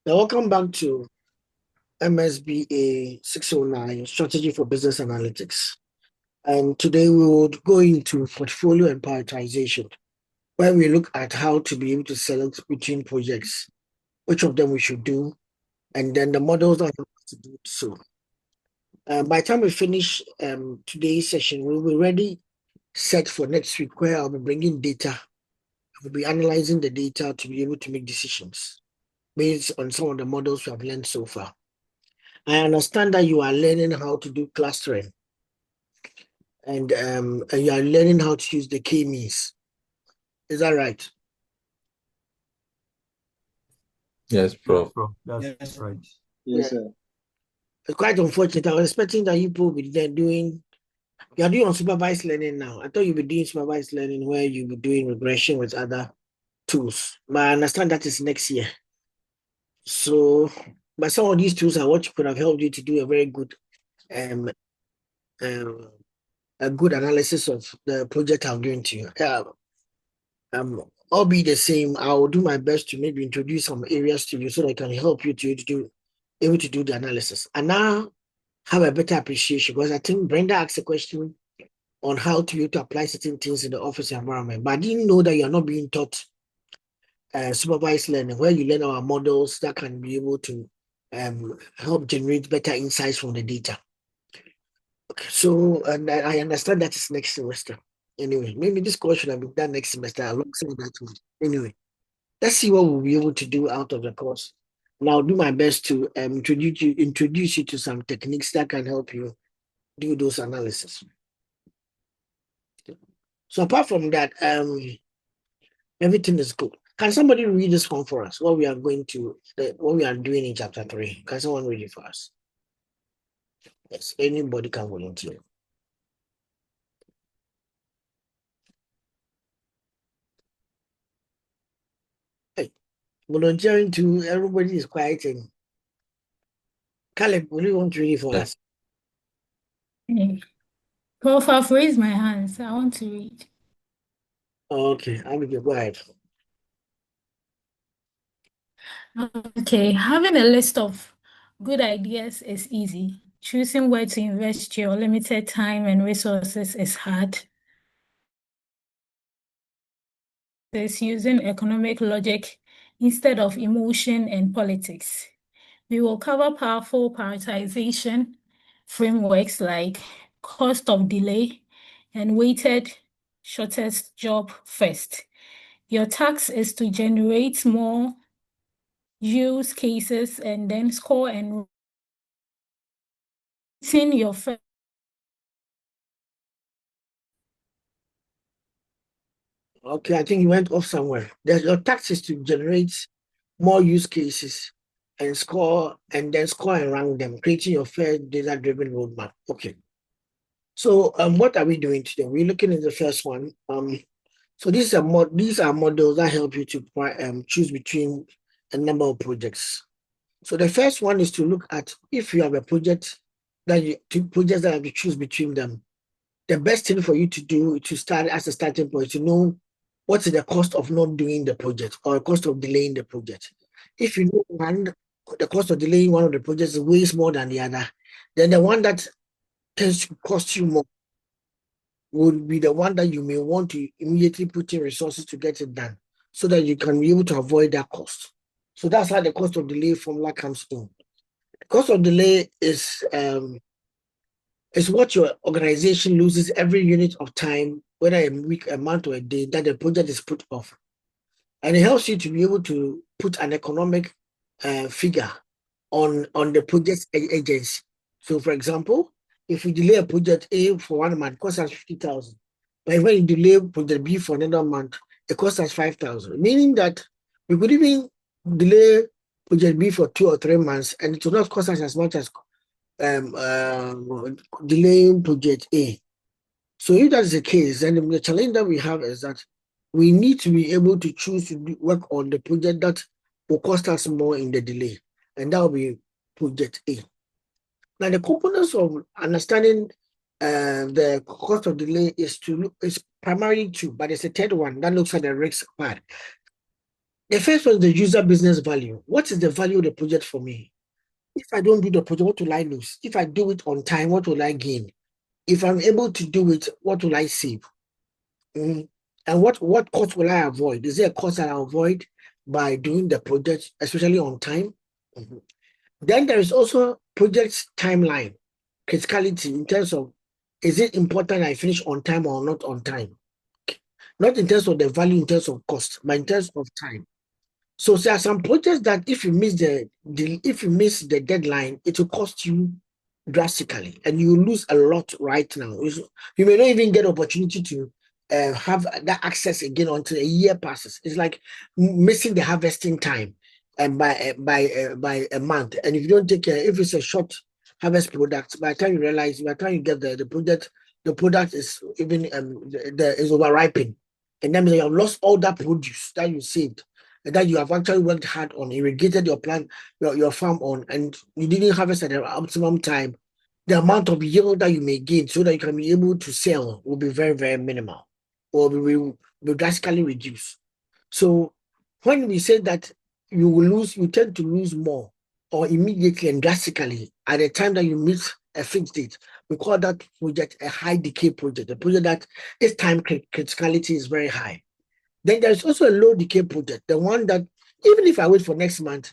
Now, welcome back to MSBA 609 Strategy for Business Analytics. And today we will go into portfolio and prioritization, where we look at how to be able to select between projects, which of them we should do, and then the models that help us to do so. By the time we finish today's session, we will be ready set for next week, where I'll be bringing data. We'll be analyzing the data to be able to make decisions based on some of the models we have learned so far. I understand that you are learning how to do clustering and you are learning how to use the K-means. Is that right? Yes, Prof. That's right. Yes, sir. It's quite unfortunate. I was expecting that you people would be there doing, you are doing unsupervised learning now. I thought you'd be doing supervised learning where you'll be doing regression with other tools. But I understand that is next year. So, but some of these tools are what could have helped you to do a very good a good analysis of the project I'm doing to you. All be the same. I will do my best to maybe introduce some areas to you so that I can help you to do able to do the analysis. And now have a better appreciation, because I think Brenda asked a question on how to be able to apply certain things in the office environment. But I didn't know that you're not being taught supervised learning, where you learn our models that can be able to help generate better insights from the data. Okay, so and I understand that is next semester. Anyway, maybe this course should have been done next semester alongside that one. Anyway, let's see what we'll be able to do out of the course. And I'll do my best to introduce you to some techniques that can help you do those analysis. So apart from that, everything is good. Can somebody read this one for us? What we are doing in chapter 3? Can someone read it for us? Yes, anybody can volunteer. Volunteering to everybody is quiet. And Caleb, will you want to read it for us? Prof, I've raised my hands. I want to read. Okay, I will go ahead. Okay, having a list of good ideas is easy. Choosing where to invest your limited time and resources is hard. It's using economic logic instead of emotion and politics. We will cover powerful prioritization frameworks like cost of delay and weighted shortest job first. Your task is to generate more use cases and then score and rating your first. Okay, I think you went off somewhere. Your task is to generate more use cases and score and rank them, creating your fair data-driven roadmap. Okay. So what are we doing today? We're looking at the first one. So these are models that help you to choose between a number of projects. So the first one is to look at if you have a project projects that have to choose between them. The best thing for you to do to start as a starting point to know what is the cost of not doing the project or the cost of delaying the project. If you know the cost of delaying one of the projects is way more than the other, then the one that tends to cost you more would be the one that you may want to immediately put in resources to get it done so that you can be able to avoid that cost. So that's how the cost of delay formula comes in. The cost of delay is what your organization loses every unit of time, whether a week, a month, or a day, that the project is put off. And it helps you to be able to put an economic figure on the project agency. So, for example, if we delay a project A for 1 month, it costs us 50,000. But when you delay project B for another month, it costs us 5,000. Meaning that we could even delay project B for 2 or 3 months, and it will not cost us as much as delaying project A. So if that's the case, then the challenge that we have is that we need to be able to choose to work on the project that will cost us more in the delay, and that will be project A. Now, the components of understanding the cost of delay is primarily two, but it's a third one that looks at the risk part. The first one is the user business value. What is the value of the project for me? If I don't do the project, what will I lose? If I do it on time, what will I gain? If I'm able to do it, what will I save? And what cost will I avoid? Is there a cost that I avoid by doing the project, especially on time? Mhm. Then there is also project timeline, criticality in terms of, is it important I finish on time or not on time? Not in terms of the value, in terms of cost, but in terms of time. So there are some projects that if you miss the deadline, it will cost you drastically, and you lose a lot right now. You may not even get opportunity to have that access again until a year passes. It's like missing the harvesting time, and by a month. And if you don't take care, if it's a short harvest product, by the time you realize, by the time you get the product is even is over ripened, and that means you have lost all that produce that you saved and that you have actually worked hard on, irrigated your plant, your farm on, and you didn't harvest at the optimum time. The amount of yield that you may gain so that you can be able to sell will be very, very minimal or will drastically reduce. So when we say that you tend to lose more or immediately and drastically at the time that you meet a fixed date. We call that project a high decay project, a project that its time criticality is very high. Then there's also a low decay project, the one that even if I wait for next month,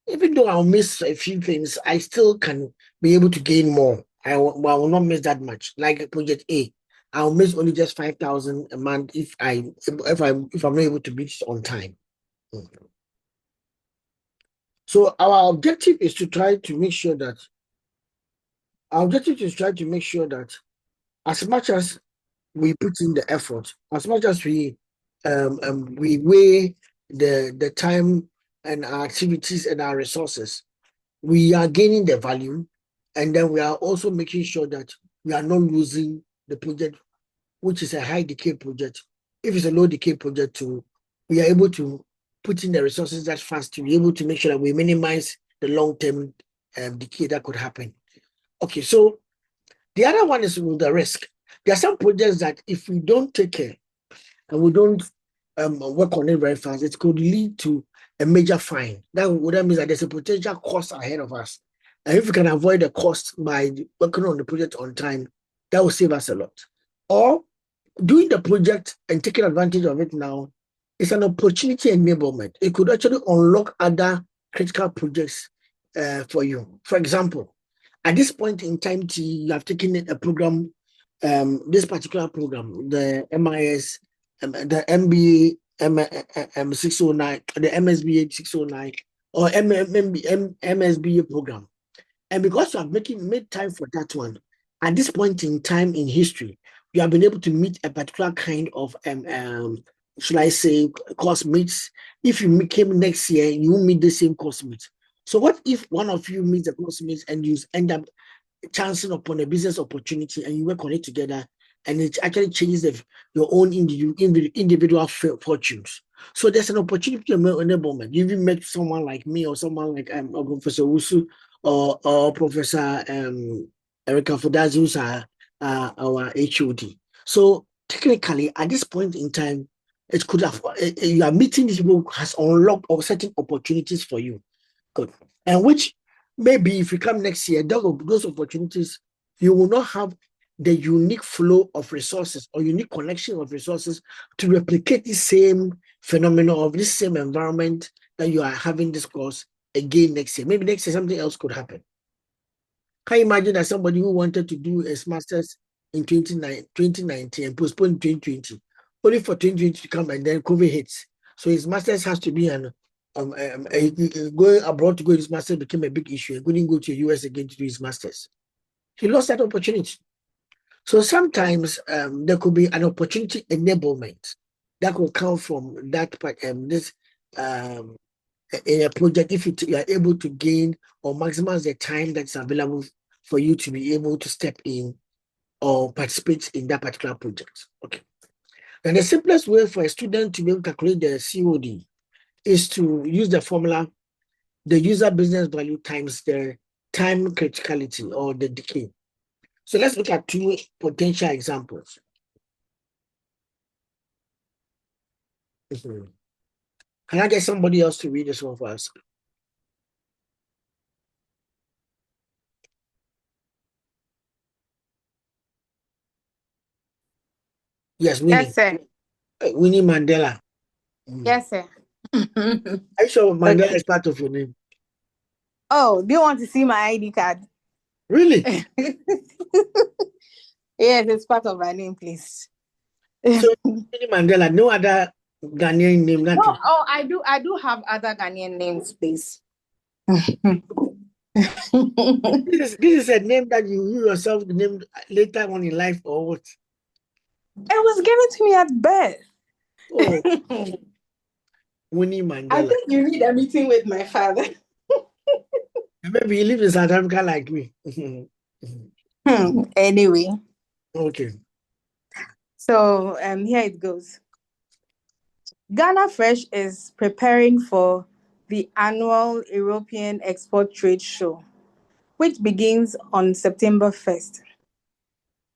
even though I'll miss a few things, I still can be able to gain more. I will not miss that much. Like project A, I'll miss only just 5,000 a month if I'm not able to reach it on time. So our objective is to try to make sure that as much as we put in the effort, as much as we weigh the time and our activities and our resources, we are gaining the value, and then we are also making sure that we are not losing the project, which is a high decay project. If it's a low decay project too, we are able to put in the resources that fast to be able to make sure that we minimize the long-term decay that could happen. Okay, so the other one is with the risk. There are some projects that if we don't take care and we don't work on it very fast, it could lead to a major fine. That means that there's a potential cost ahead of us. And if we can avoid the cost by working on the project on time, that will save us a lot. Or doing the project and taking advantage of it now is an opportunity enablement. It could actually unlock other critical projects for you. For example, at this point in time, you have taken a program, this particular program, the MIS, the MBA 609, the MSBA 609, or MSBA program. And because you have made time for that one, at this point in time in history, you have been able to meet a particular kind of should I say course mates. If you came next year, you will meet the same course mates. So what if one of you meets the course mates and you end up chancing upon a business opportunity and you work on it together, and it actually changes your own individual fortunes. So there's an opportunity enablement. You even met someone like me or someone like Professor Wusu or Professor Erica Fodazi, who's our HOD. So technically, at this point in time, it could have you are meeting these people has unlocked or certain opportunities for you. Good. And which maybe if you come next year, those opportunities, you will not have the unique flow of resources or unique connection of resources to replicate the same phenomenon of this same environment that you are having this course again next year. Maybe next year something else could happen. Can you imagine that somebody who wanted to do a master's in 2019 and postponed 2020, only for 2020 to come and then COVID hits. So his master's has to be going abroad to go his master's became a big issue. He couldn't go to the US again to do his master's. He lost that opportunity. So sometimes there could be an opportunity enablement that will come from that this in a project if you are able to gain or maximize the time that's available for you to be able to step in or participate in that particular project. Okay. And the simplest way for a student to be able to calculate the COD is to use the formula, the user business value times the time criticality or the decay. So let's look at two potential examples. Can I get somebody else to read this one for us? Yes, Winnie. Yes, sir. Winnie Mandela. Yes, sir. Are you sure Mandela Okay. is part of your name? Oh, do you want to see my ID card? Really? Yes, it's part of my name, please. So Winnie Mandela, no other Ghanaian name, No, nothing. oh, I do have other Ghanaian names, please. This is a name that you yourself named later on in life, or what? It was given to me at birth. Oh, Winnie I Mandela. think you need a meeting with my father. Maybe he lives in South Africa like me. Anyway, Okay. so here it goes. Ghana Fresh is preparing for the annual European Export Trade Show, which begins on September 1st.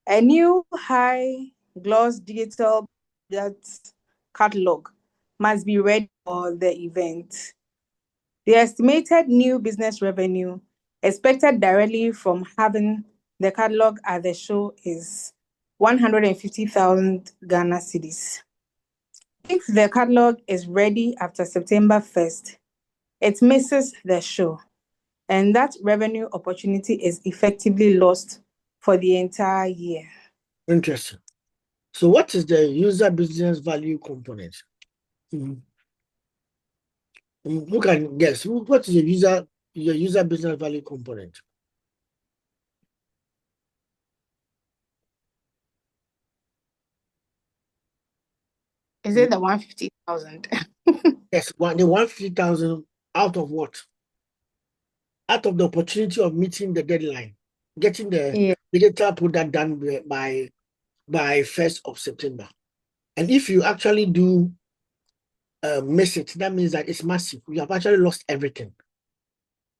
A new high-gloss digital catalog must be ready for the event. The estimated new business revenue expected directly from having the catalog at the show is 150,000 Ghana cedis. If the catalog is ready after September 1st, it misses the show, and that revenue opportunity is effectively lost for the entire year. Interesting. So what is the user business value component? Who can guess? What is your user business value component? Is it the 150,000? Yes, the 150,000 out of what? Out of the opportunity of meeting the deadline, getting the Yeah. digital product done by 1st of September. And if you actually do miss it, that means that it's massive. You have actually lost everything.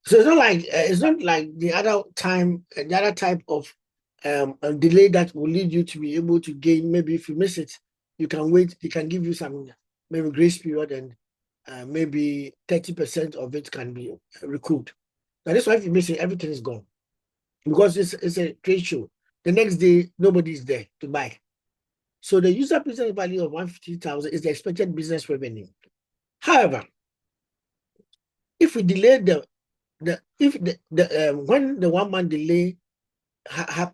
So it's not like the other time, the other type of a delay that will lead you to be able to gain. Maybe if you miss it, you can wait. They can give you some maybe grace period, and maybe 30% of it can be recouped. Now that's why if you miss it, everything is gone because it's a trade show. The next day, nobody is there to buy. So the user business value of 150,000 is the expected business revenue. However, if we delay when the 1 month delay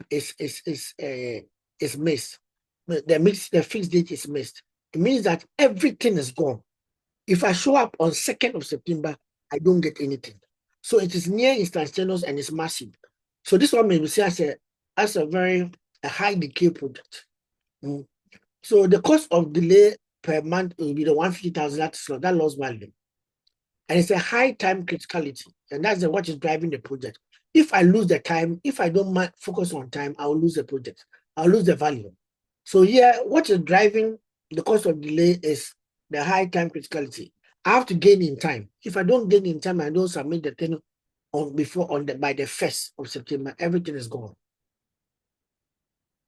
is missed, the fixed date is missed, it means that everything is gone. If I show up on 2nd of September, I don't get anything. So it is near instantaneous and it's massive. So this one may be seen as a very high decay product. So the cost of delay per month will be the 150,000 that lost value. And it's a high time criticality. And that's what is driving the project. If I lose the time, if I don't focus on time, I'll lose the project. I'll lose the value. So here, what is driving the cost of delay is the high time criticality. I have to gain in time. If I don't gain in time, I don't submit the thing by the 1st of September, everything is gone.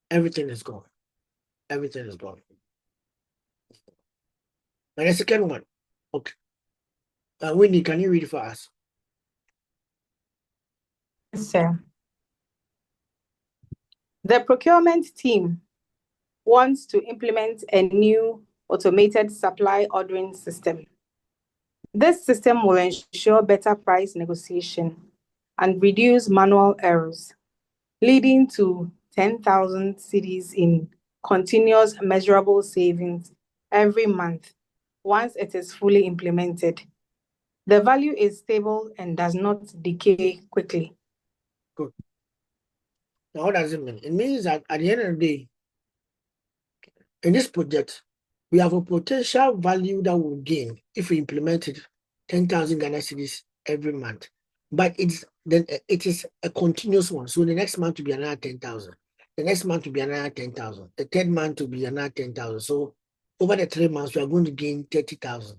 Everything is gone. Everything is gone. And the second one, okay. Winnie, can you read it for us? Yes, sir. The procurement team wants to implement a new automated supply ordering system. This system will ensure better price negotiation and reduce manual errors, leading to 10,000 cedis in continuous measurable savings every month once it is fully implemented. The value is stable and does not decay quickly. Good. Now, what does it mean? It means that at the end of the day, in this project, we have a potential value that will gain if we implemented 10,000 Ghana cedis every month. But it is a continuous one. So the next month will be another 10,000. The next month will be another 10,000. The third month will be another 10,000. So over the 3 months, we are going to gain 30,000.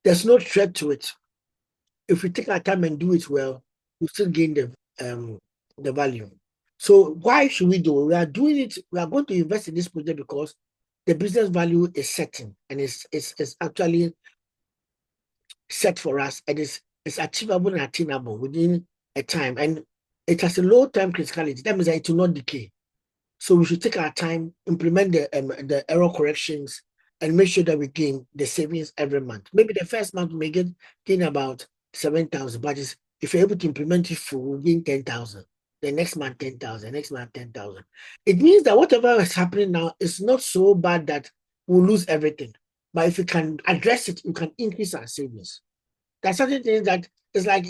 There's no threat to it. If we take our time and do it well, we still gain the value. So why should we do it? We are doing it. We are going to invest in this project because the business value is certain and it's actually set for us, and it's achievable and attainable within a time, and it has a low time criticality. That means that it will not decay. So we should take our time, implement the error corrections, and make sure that we gain the savings every month. Maybe the first month we may gain about 7,000, but if you're able to implement it full, we'll gain 10,000. The next month 10,000, next month 10,000. It means that whatever is happening now is not so bad that we'll lose everything. But if we can address it, we can increase our savings. There's certain things that it's like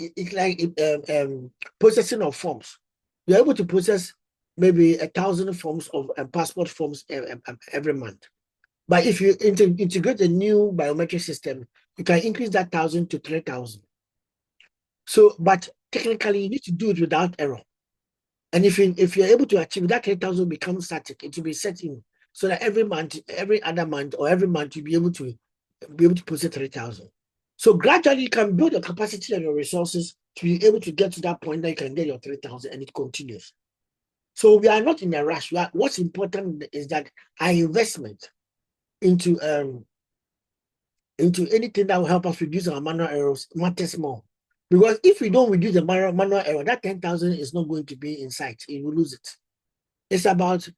processing of forms. You're able to process maybe 1,000 forms of passport forms every month. But if you integrate a new biometric system, you can increase that 1,000 to 3,000. So, but technically, you need to do it without error. And if you're able to achieve that, 3,000 becomes static. It will be set in so that every month, every other month, or every month, you'll be able to process 3,000. So gradually, you can build your capacity and your resources to be able to get to that point that you can get your 3,000, and it continues. So we are not in a rush. What's important is that our investment into anything that will help us reduce our manual errors matters more. Because if we don't reduce the manual error, that 10,000 is not going to be in sight. You will lose it. It's about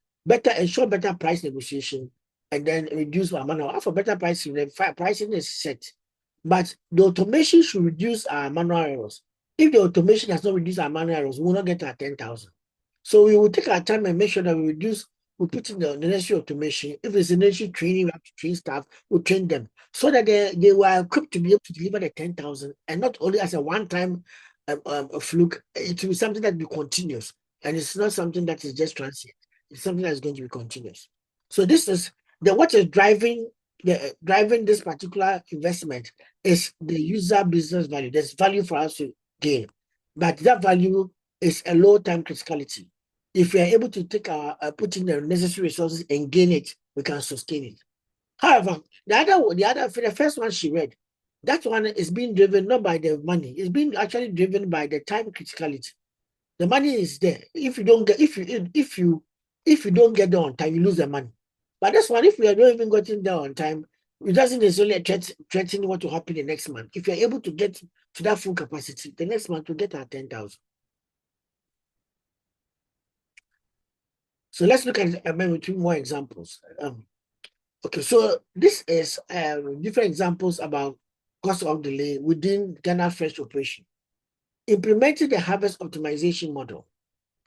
ensure better price negotiation, and then reduce our manual. For better pricing, the pricing is set. But the automation should reduce our manual errors. If the automation has not reduced our manual errors, we will not get to our 10,000. So we will take our time and make sure that we put in the necessary automation. If it's necessary training, we have to train staff, we'll train them so that they were equipped to be able to deliver the 10,000, and not only as a one-time fluke. It will be something that will be continuous, and it's not something that is just transient. It's something that is going to be continuous. So this is what is driving this particular investment is the user business value. There's value for us to gain, but that value is a low time criticality. If we are able to put in the necessary resources and gain it, we can sustain it. However, the first one she read, that one is being driven not by the money. It's being actually driven by the time criticality. The money is there. If you don't get there on time, you lose the money. But this one, if we are not even getting there on time, it doesn't necessarily threaten what will happen the next month. If you're able to get to that full capacity, the next month we'll get our 10,000. So let's look at maybe two more examples. Okay, so this is different examples about cost of delay within Ghana Fresh operation. Implementing the harvest optimization model.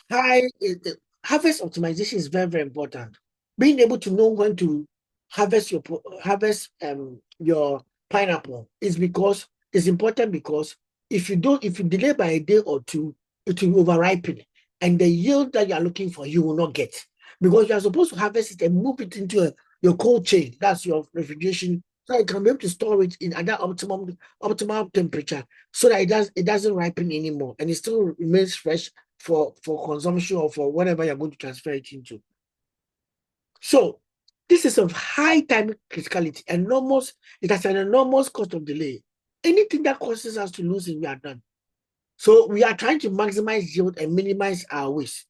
Harvest optimization is very, very important. Being able to know when to harvest your pineapple is important because if you delay by a day or two, it will over-ripen, and the yield that you are looking for, you will not get, because you are supposed to harvest it and move it into your cold chain. That's your refrigeration, so you can be able to store it in another optimal temperature, so that it doesn't ripen anymore, and it still remains fresh for consumption or for whatever you're going to transfer it into. So this is of high time criticality, and it has an enormous cost of delay. Anything that causes us to lose it, we are done. So we are trying to maximize yield and minimize our waste.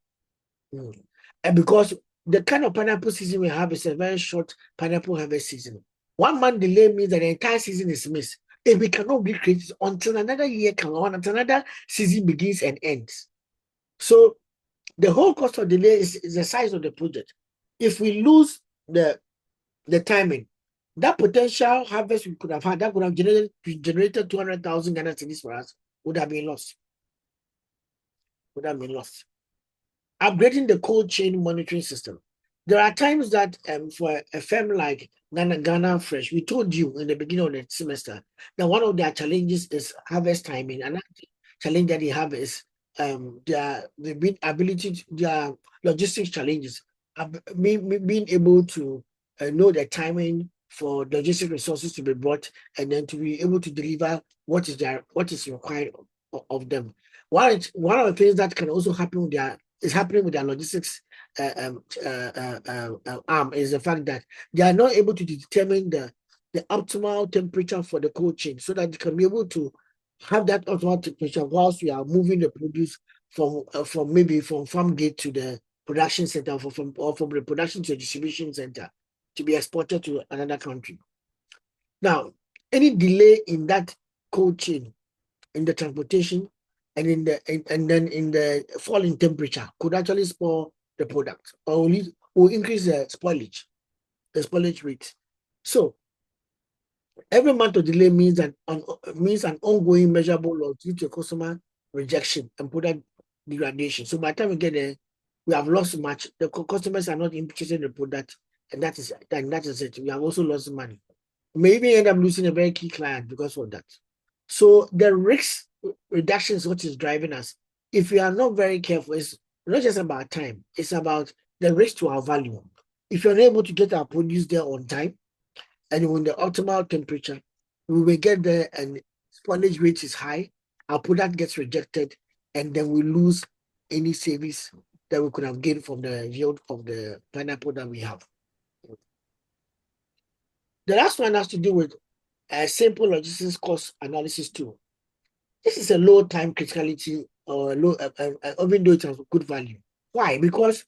And because the kind of pineapple season we have is a very short pineapple harvest season. 1 month delay means that the entire season is missed. If we cannot recreate it until another year comes on, until another season begins and ends. So the whole cost of delay is the size of the project. If we lose the timing, that potential harvest we could have had, that could have generated 200,000 Ghana cedis for us, would have been lost. Upgrading the cold chain monitoring system. There are times that for a firm like Ghana Fresh, we told you in the beginning of the semester that one of their challenges is harvest timing. Another challenge that they have is their logistics challenges, being able to know the timing for logistic resources to be brought, and then to be able to deliver what is required of them. One of the things that can also happen with their logistics arm is the fact that they are not able to determine the optimal temperature for the cold chain, so that they can be able to have that optimal temperature whilst we are moving the produce from farm gate to the production center, or from the production to the distribution center, to be exported to another country. Now, any delay in that cold chain, in the transportation, and then in the fall in temperature could actually spoil the product or will increase the spoilage rate. So every month of delay means an ongoing measurable loss due to customer rejection and product degradation. So by the time we get there, we have lost much. The customers are not interested in the product, and that is it. We have also lost money. We may even end up losing a very key client because of that. So the risk reduction is what is driving us. If we are not very careful, it's not just about time, it's about the risk to our value. If you're unable to get our produce there on time and when the optimal temperature, we will get there and spoilage rate is high, our product gets rejected, and then we lose any savings that we could have gained from the yield of the pineapple that we have. The last one has to do with a simple logistics cost analysis tool. This is a low time criticality or low, even though it has good value. Why? Because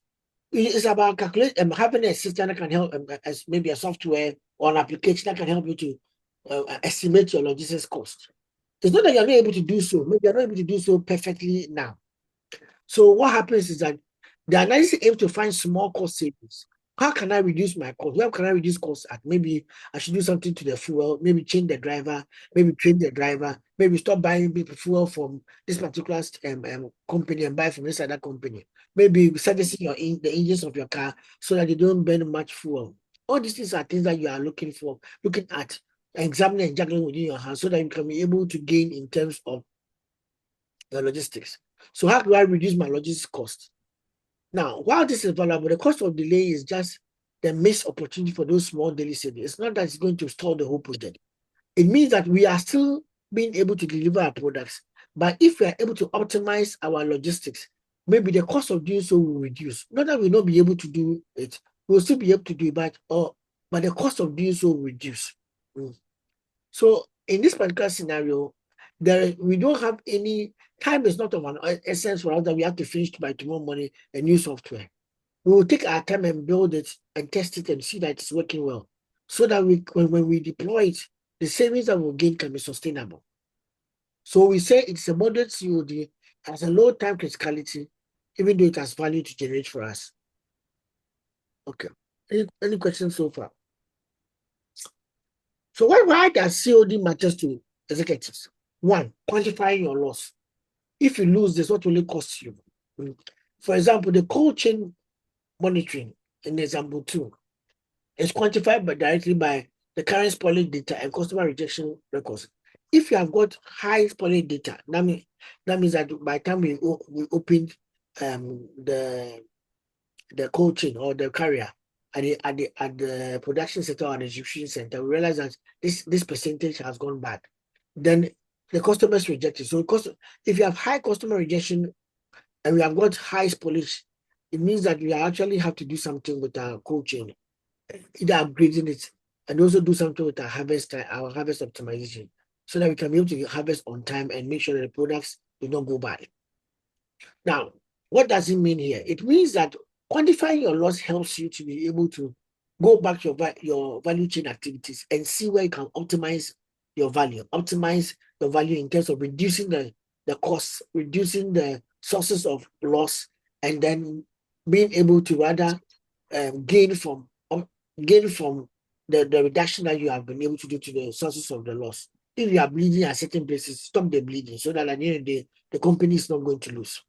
it's about calculating having a system that can help, as maybe a software or an application that can help you to estimate your logistics cost. It's not that you're not able to do so. Maybe you're not able to do so perfectly now. So what happens is that the analysis aims to find small cost savings. How can I reduce my cost? Where can I reduce costs at? Maybe I should do something to the fuel, maybe change the driver, maybe train the driver, maybe stop buying fuel from this particular company and buy from this other company. Maybe servicing the engines of your car so that you don't burn much fuel. All these things are things that you are looking at, examining and juggling within your hands so that you can be able to gain in terms of your logistics. So how do I reduce my logistics cost? Now, while this is valuable, the cost of delay is just the missed opportunity for those small daily savings. It's not that it's going to stall the whole project. It means that we are still being able to deliver our products. But if we are able to optimize our logistics, maybe the cost of doing so will reduce. Not that we'll not be able to do it, we'll still be able to do it, but the cost of doing so will reduce. So in this particular scenario, we don't have any time. Is not of an essence for us that we have to finish by tomorrow morning a new software. We will take our time and build it and test it and see that it's working well, so that when we deploy it, the savings that we'll gain can be sustainable. So we say it's a moderate COD, has a low time criticality, even though it has value to generate for us. Okay. Any questions so far? So why does COD matters to executives? One, quantifying your loss. If you lose this, what will it cost you? For example, the cold chain monitoring in example 2 is quantified directly by the current spoilage data and customer rejection records. If you have got high spoilage data, that means that by the time we opened the cold chain or the carrier at the production center or the distribution center, we realize that this percentage has gone bad. Then the customers reject it. So if you have high customer rejection and we have got high spoilage, it means that we actually have to do something with our cold chain, either upgrading it and also do something with our harvest optimization, so that we can be able to harvest on time and make sure that the products do not go bad. Now, what does it mean here? It means that quantifying your loss helps you to be able to go back to your value chain activities and see where you can optimize your value in terms of reducing the costs, reducing the sources of loss, and then being able to rather gain from the reduction that you have been able to do to the sources of the loss. If you are bleeding at certain places, stop the bleeding so that at the end of the day, the company is not going to lose.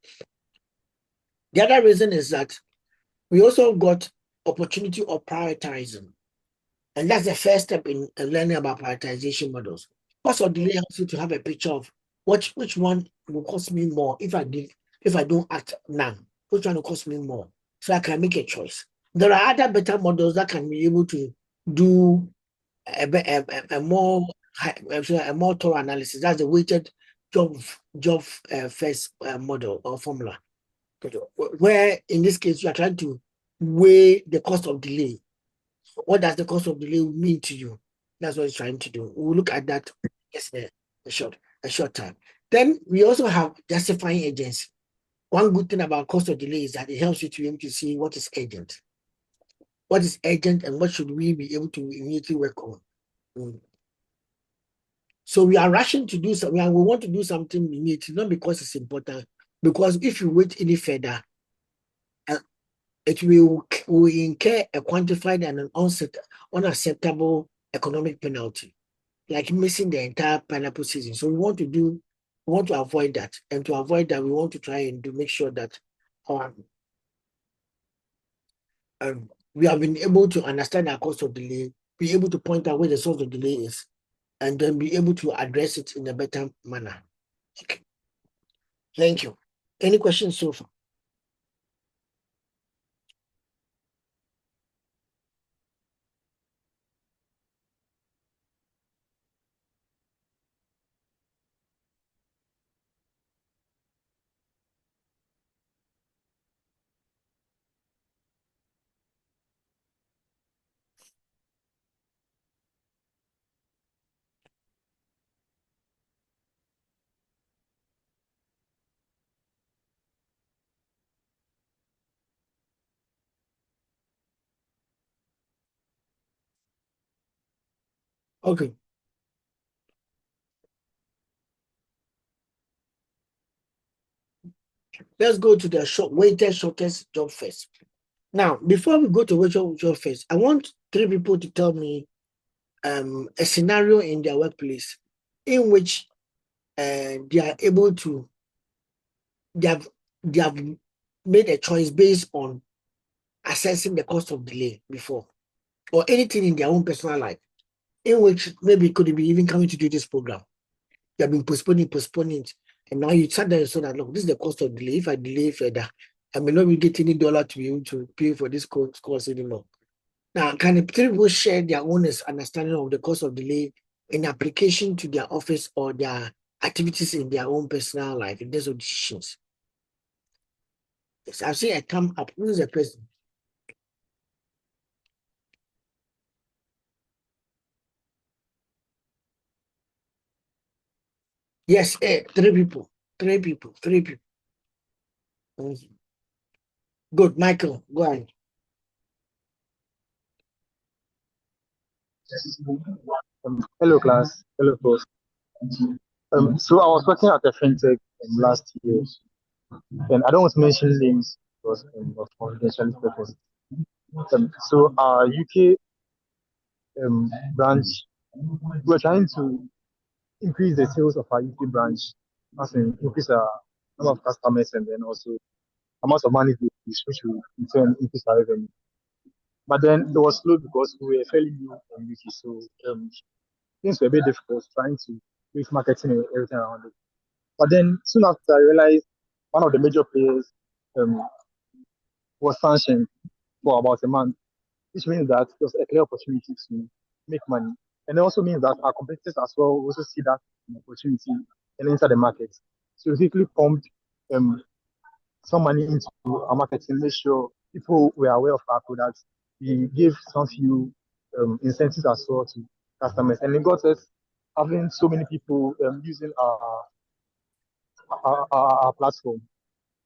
The other reason is that we also got opportunity of prioritizing. And that's the first step in learning about prioritization models. Cost of delay helps you to have a picture of which one will cost me more if I don't act now. Which one will cost me more? So I can make a choice. There are other better models that can be able to do a more thorough analysis. That's the weighted job first model or formula, where in this case you are trying to weigh the cost of delay. What does the cost of delay mean to you? That's what it's trying to do. We'll look at that in a short time. Then we also have justifying agency. One good thing about cost of delay is that it helps you to be able to see what is urgent. What is urgent and what should we be able to immediately work on? So we are rushing to do something, and we want to do something immediately, not because it's important, because if you wait any further, it will incur a quantified and an unacceptable economic penalty, like missing the entire pineapple season. So we want to avoid that. And to avoid that, we want to try and make sure that we have been able to understand our cost of delay, be able to point out where the source of delay is, and then be able to address it in a better manner. Okay. Thank you. Any questions so far? Okay. Let's go to the weighted shortest job first. Now, before we go to weighted job first, I want 3 people to tell me a scenario in their workplace in which they are able to, they have made a choice based on assessing the cost of delay before, or anything in their own personal life, in which maybe could be even coming to do this program. You have been postponing it, and now you sat there and saw that, look, this is the cost of delay. If I delay further, I may not be getting any dollar to be able to pay for this course anymore. Now, can the people share their own understanding of the cost of delay in application to their office or their activities in their own personal life in terms of decisions? Yes, I've seen a come up. Who is the person? Yes, 3 people. 3 people. 3 people. Good, Michael, go ahead. Hello, class. Hello, folks. So I was working at a fintech last year, and I don't want to mention names because of confidentiality purposes. So our UK branch, we're trying to increase the sales of our UK branch, as in increase our number of customers, and then also amount of money we which will in turn increase our revenue. But then it was slow because we were fairly new in UK, so things were a bit difficult trying to with marketing and everything around it. But then soon after I realized one of the major players was sanctioned for about a month, which means that there's a clear opportunity to make money. And it also means that our competitors as well also see that opportunity and enter the market. So we quickly pumped some money into our marketing, make sure people were aware of our products. We gave some few incentives as well to customers, and it got us having so many people using our platform.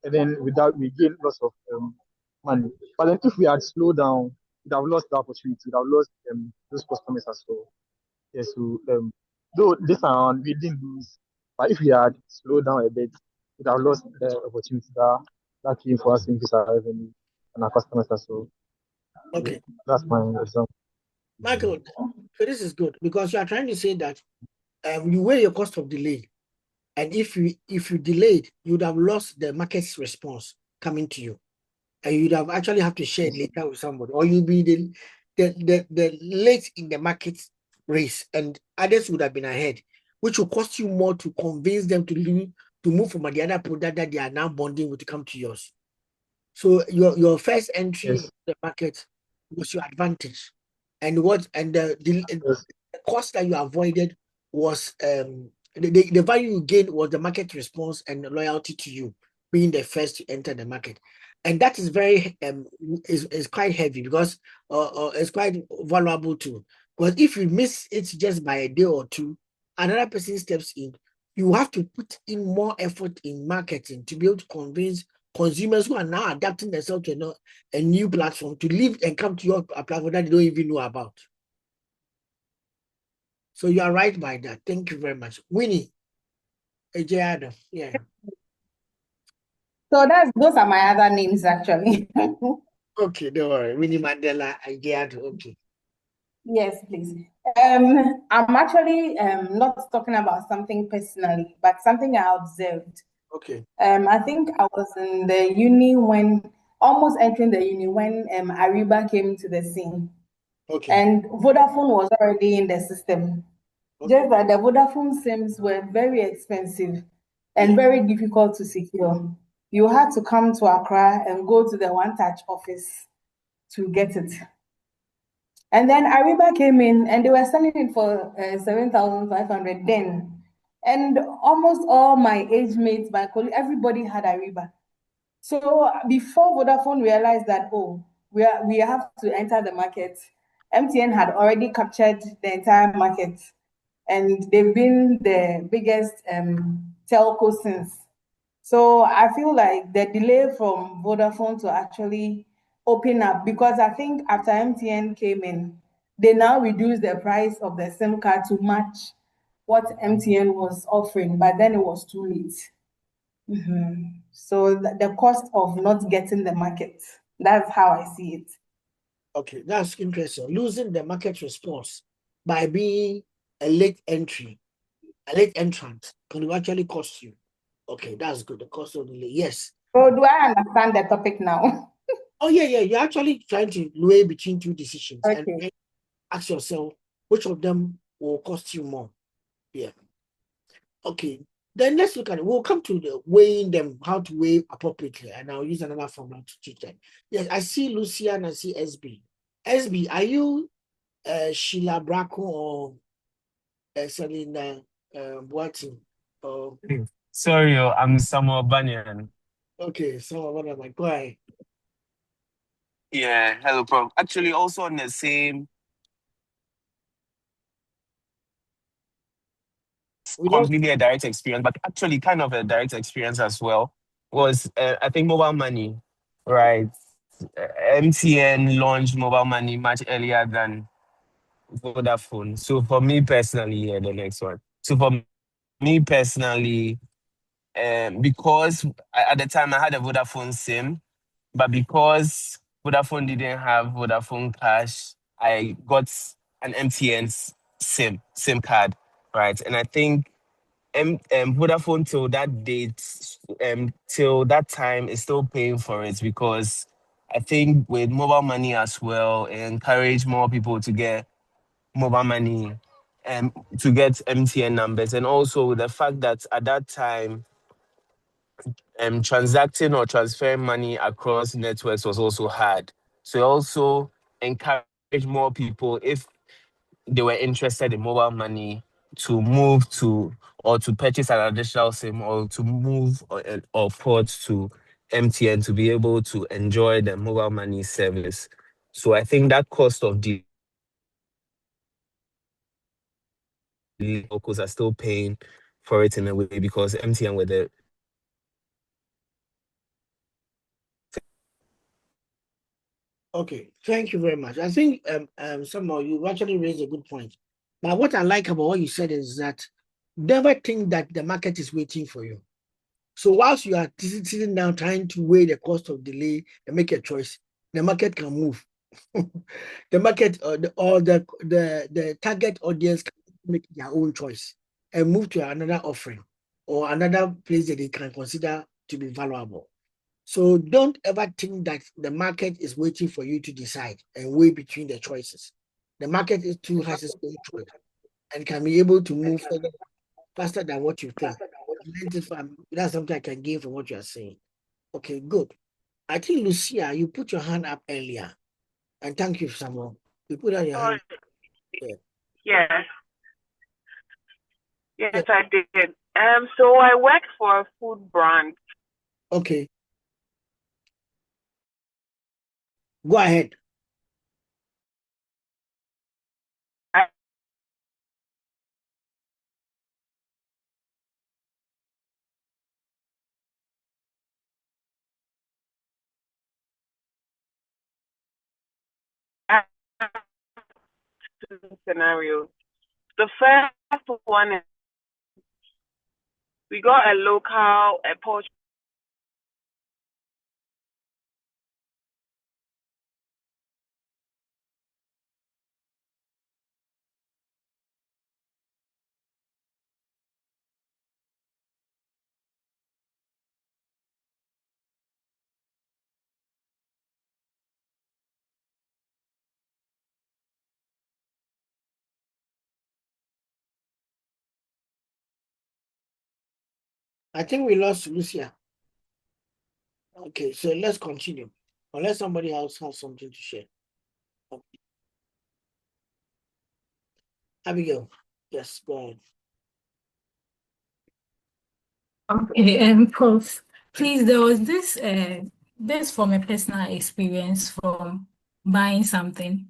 And then with that, we gain lots of money. But then if we had slowed down, we'd have lost the opportunity, we'd have lost those customers as well. Yeah, so though this round we didn't lose, but if we had slowed down a bit, we'd have lost the opportunity that came for us to increase our revenue and our customers as well. Okay. That's my example. Michael, this is good because you are trying to say that you weigh your cost of delay. And if you delayed, you would have lost the market's response coming to you. And you'd have actually have to share it later with somebody, or you'll be the late in the market race, and others would have been ahead, which will cost you more to convince them to move from the other product that they are now bonding with to come to yours. So your first entry Yes. into the market was your advantage, and the cost that you avoided was the value you gained was the market response and the loyalty to you being the first to enter the market, and that is very is quite heavy because it's quite valuable too. But if you miss it just by a day or two, another person steps in. You have to put in more effort in marketing to be able to convince consumers who are now adapting themselves to a new platform to leave and come to your platform that they don't even know about. So you are right by that. Thank you very much. Winnie, Ejeado, yeah. So those are my other names actually. Okay, don't worry. Winnie Mandela, Ejeado, okay. Yes, please. I'm actually not talking about something personally, but something I observed. Okay, I think I was in the uni when, almost entering the uni when Ariba came to the scene, okay, and Vodafone was already in the system. okay. Just that the Vodafone SIMs were very expensive and Yeah, very difficult to secure. You had to come to Accra and go to the One Touch office to get it. And then Ariba came in and they were selling it for 7,500 then. And almost all my age mates, my colleagues, everybody had Ariba. So before Vodafone realized that, oh, we have to enter the market, MTN had already captured the entire market and they've been the biggest telco since. So I feel like the delay from Vodafone to actually open up, because I think after MTN came in, they now reduced the price of the SIM card to match what MTN was offering, but then it was too late. So the cost of not getting the market, that's how I see it. okay, that's interesting. Losing the market response by being a late entry, a late entrant can actually cost you. Okay, that's good. The cost of delay. Yes. So do I understand the topic now? Oh, yeah, yeah. You're actually trying to weigh between two decisions and Okay. ask yourself which of them will cost you more. Yeah. Okay. Then let's look at it. We'll come to the weighing them, how to weigh appropriately, and I'll use another formula to teach them. Yes, I see Lucia and I see SB. SB, are you Sheila Braco or Selena Boating? Oh, Sorry, I'm Samuel Banyan. okay. So what am I going? Yeah, hello, Prof. Actually, also on the same, We lost. completely a direct experience, but actually kind of a direct experience as well, was I think mobile money, right? MTN launched mobile money much earlier than Vodafone. So for me personally, yeah, the next one. So for me personally, because at the time I had a Vodafone SIM, but because Vodafone didn't have Vodafone Cash, I got an MTN SIM card, right? And I think Vodafone till that date, till that time is still paying for it because I think with mobile money as well, it encouraged more people to get mobile money and to get MTN numbers. And also with the fact that at that time, transacting or transferring money across networks was also hard. So it also encouraged more people, if they were interested in mobile money, to move to or to purchase an additional SIM or to move or port to MTN to be able to enjoy the mobile money service. So I think that cost of the locals are still paying for it in a way because MTN were the Okay, thank you very much. I think somehow you actually raised a good point. But what I like about what you said is that never think that the market is waiting for you. So whilst you are sitting down trying to weigh the cost of delay and make a choice, the market can move. The market or the target audience can make their own choice and move to another offering or another place that they can consider to be valuable. So don't ever think that the market is waiting for you to decide and weigh between the choices. The market is too has its own choice and can be able to move further faster than what you think. That's something I can gain from what you are saying. Okay, good. I think Lucia, you put your hand up earlier, and thank you, Samuel. You put out your Oh, hand. Yeah. yes, Yeah. yes, I did. So I work for a food brand. Okay, go ahead. I, I have two scenarios. The first one is we got a local poultry. I think we lost Lucia. Okay, so let's continue. Unless somebody else has something to share. Okay. Abigail, yes, go ahead. Okay, Prof, please, there was this from a personal experience from buying something.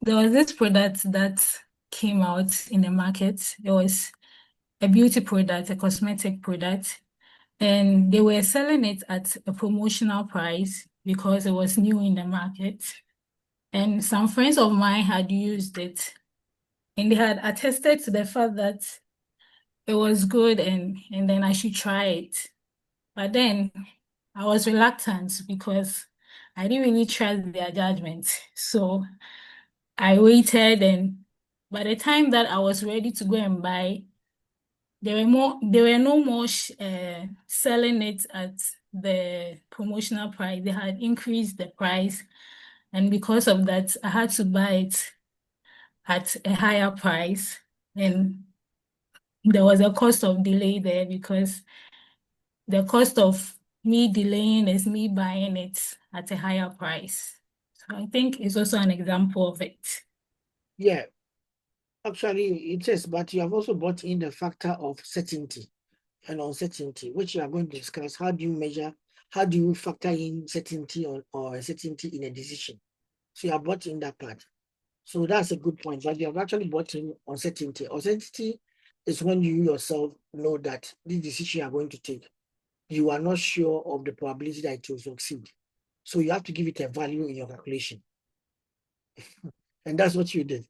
There was this product that came out in the market. It was a beauty product, a cosmetic product, and they were selling it at a promotional price because it was new in the market. And some friends of mine had used it, and they had attested to the fact that it was good and then I should try it. But then I was reluctant because I didn't really trust their judgment. So I waited, and by the time that I was ready to go and buy, there were no more selling it at the promotional price. They had increased the price, and because of that, I had to buy it at a higher price. And there was a cost of delay there because the cost of me delaying is me buying it at a higher price. So I think it's also an example of it. Yeah, actually it is, but you have also brought in the factor of certainty and uncertainty, which you are going to discuss. How do you measure, how do you factor in certainty or uncertainty in a decision? So you have brought in that part. So that's a good point, but you have actually brought in uncertainty. Uncertainty is when you yourself know that this decision you are going to take, you are not sure of the probability that it will succeed. So you have to give it a value in your calculation. And that's what you did.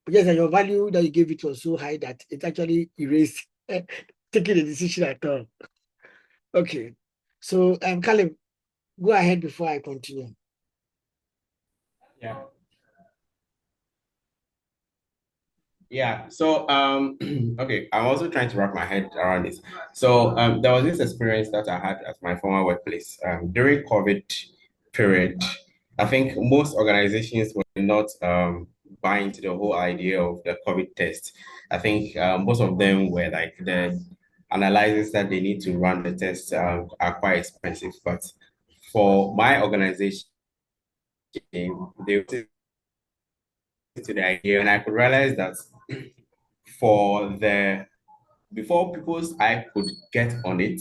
Because your value that you gave it was so high that it actually erased taking a decision at all. Okay. So Caleb, go ahead before I continue. Yeah. Yeah. So okay, I'm also trying to wrap my head around this. So there was this experience that I had at my former workplace during COVID period. I think most organizations were not buying into the whole idea of the COVID test. I think most of them were like the analysis that they need to run the test are quite expensive. But for my organization, they were to the idea, and I could realize that for the before people's eye could get on it,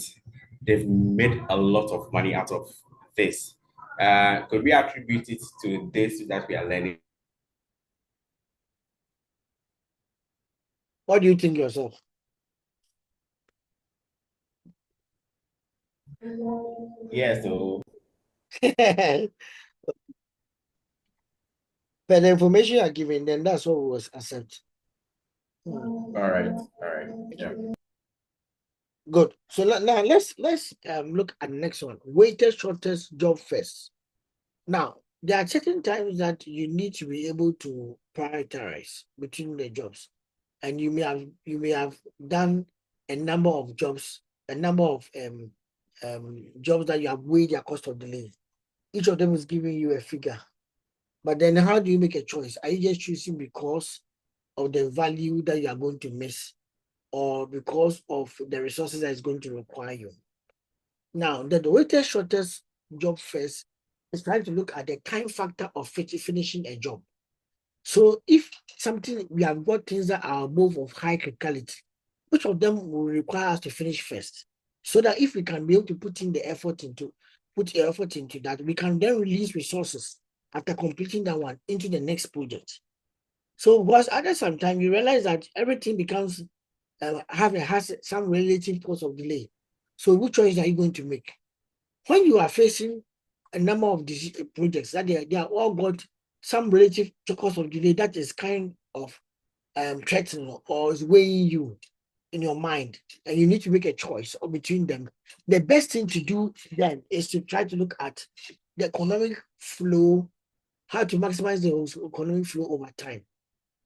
they've made a lot of money out of this. Could we attribute it to this that we are learning? What do you think yourself? Yeah, so But the information you are giving, then that's what was accept. all right, yeah. Good. So now let's look at the next one. Weighted shortest job first. Now there are certain times that you need to be able to prioritize between the jobs, and you may have done a number of jobs, a number of jobs that you have weighed their cost of delay. Each of them is giving you a figure. But then how do you make a choice? Are you just choosing because of the value that you are going to miss, or because of the resources that is going to require you? Now, the weighted shortest job first is trying to look at the time factor of finishing a job. So if something, we have got things that are above of high criticality, which of them will require us to finish first? So that if we can be able to put effort into that, we can then release resources after completing that one into the next project. So was other sometimes you realize that everything becomes has some relative cost of delay. So which choice are you going to make? When you are facing a number of these projects that they are all got some relative cost of delay that is kind of threatening or is weighing you in your mind, and you need to make a choice between them, the best thing to do then is to try to look at the economic flow, how to maximize the economic flow over time.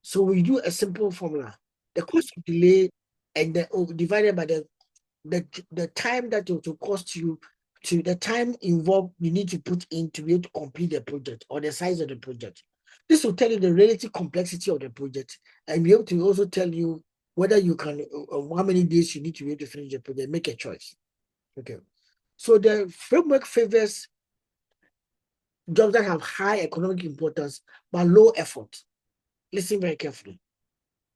So we do a simple formula: the cost of delay and divided by the time that it will cost you, to the time involved you need to put in to be able to complete the project, or the size of the project. This will tell you the relative complexity of the project and be able to also tell you whether you can, how many days you need to be able to finish the project. Make a choice. Okay. So the framework favors jobs that have high economic importance but low effort. Listen very carefully.